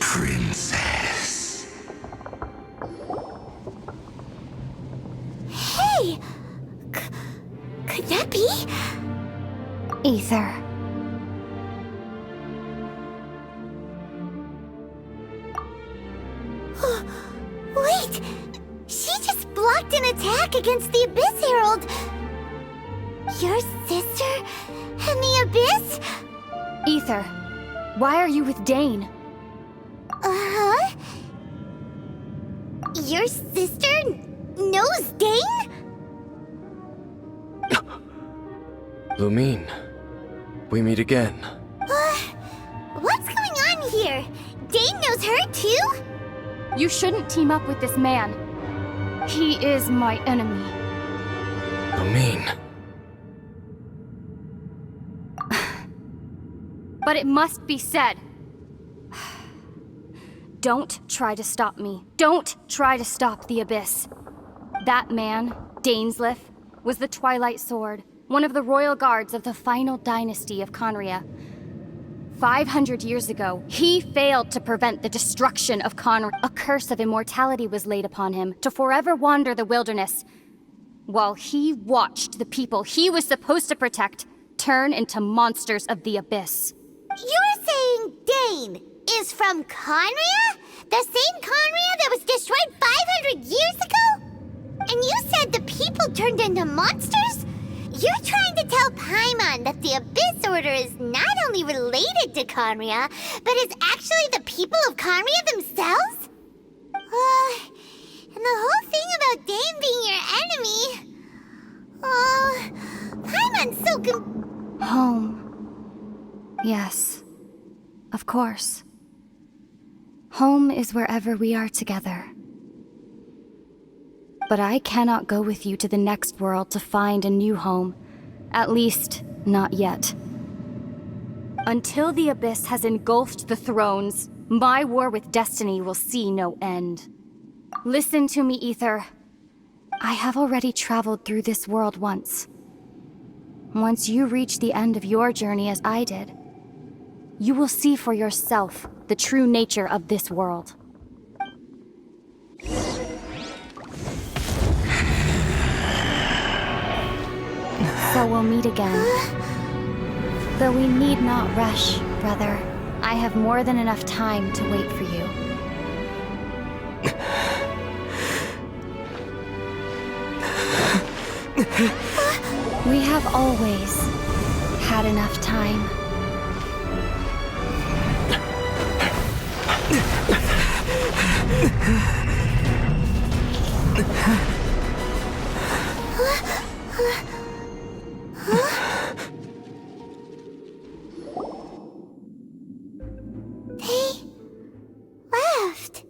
[SPEAKER 5] Princess.
[SPEAKER 2] Hey! Could that be?
[SPEAKER 7] Ether.
[SPEAKER 2] Wait! She just blocked an attack against the Abyss Herald! Your sister and the Abyss?
[SPEAKER 7] Ether, why are you with Dane?
[SPEAKER 2] Uh-huh? Your sister knows Dane?
[SPEAKER 4] Lumine, we meet again.
[SPEAKER 2] What's going on here? Dane knows her too?
[SPEAKER 7] You shouldn't team up with this man. He is my enemy.
[SPEAKER 4] Lumine.
[SPEAKER 7] But it must be said. Don't try to stop me. Don't try to stop the Abyss. That man, Dainsleif, was the Twilight Sword, one of the royal guards of the final dynasty of Conria. 500 years ago, he failed to prevent the destruction of Conria. A curse of immortality was laid upon him to forever wander the wilderness, while he watched the people he was supposed to protect turn into monsters of the Abyss.
[SPEAKER 2] You're saying Dane is from Conria? The same Conria that was destroyed 500 years ago? And you said the people turned into monsters? You're trying to tell Paimon that the Abyss Order is not only related to Conria, but is actually the people of Conria themselves? And the whole thing about Dane being your enemy... Paimon's so
[SPEAKER 7] Home. Yes. Of course. Home is wherever we are together. But I cannot go with you to the next world to find a new home. At least, not yet. Until the Abyss has engulfed the thrones, my war with destiny will see no end. Listen to me, Ether. I have already traveled through this world once. Once you reach the end of your journey as I did, you will see for yourself the true nature of this world. So we'll meet again. Though we need not rush, brother. I have more than enough time to wait for you. We have always had enough time.
[SPEAKER 2] They left.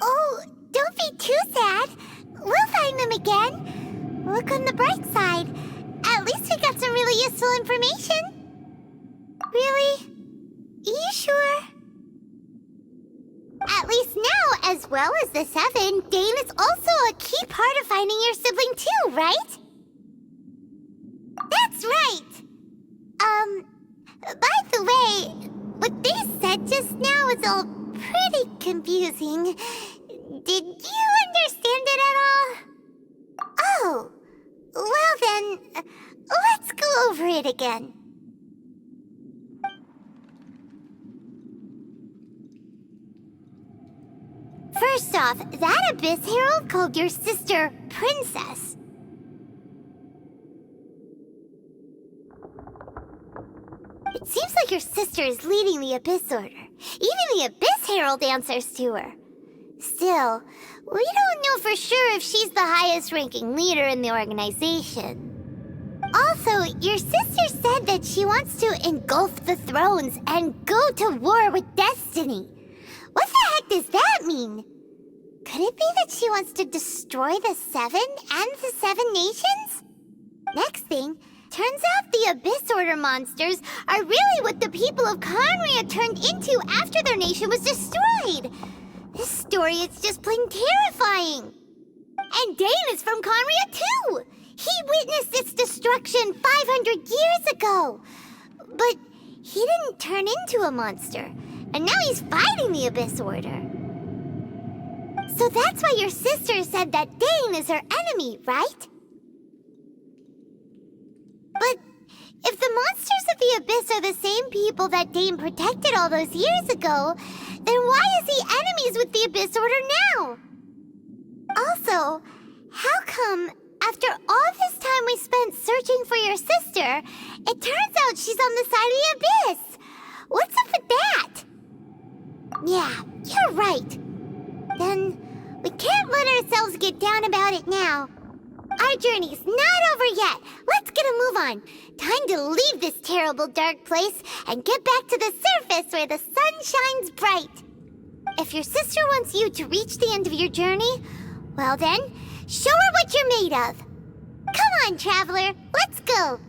[SPEAKER 2] Oh, don't be too sad. We'll find them again. Look on the bright side. At least we got some really useful information. Really? You sure? At least now, as well as the Seven, Dane is also a key part of finding your sibling too, right? That's right! By the way, what they said just now is all pretty confusing. Did you understand it at all? Oh, well then, let's go over it again. First off, that Abyss Herald called your sister Princess. It seems like your sister is leading the Abyss Order. Even the Abyss Herald answers to her. Still, we don't know for sure if she's the highest-ranking leader in the organization. Also, your sister said that she wants to engulf the thrones and go to war with Destiny. What the heck does that mean? Could it be that she wants to destroy the Seven and the Seven Nations? Next thing, turns out the Abyss Order monsters are really what the people of Conria turned into after their nation was destroyed. This story is just plain terrifying. And Dane is from Conria too! He witnessed its destruction 500 years ago! But he didn't turn into a monster, and now he's fighting the Abyss Order. So that's why your sister said that Dane is her enemy, right? But if the monsters of the Abyss are the same people that Dane protected all those years ago, then why is he enemies with the Abyss Order now? Also, how come after all this time we spent searching for your sister, it turns out she's on the side of the Abyss? What's up with that? Yeah, you're right. Then we can't let ourselves get down about it now. Our journey's not over yet. Let's get a move on. Time to leave this terrible dark place and get back to the surface where the sun shines bright. If your sister wants you to reach the end of your journey, well then, show her what you're made of. Come on, traveler, let's go.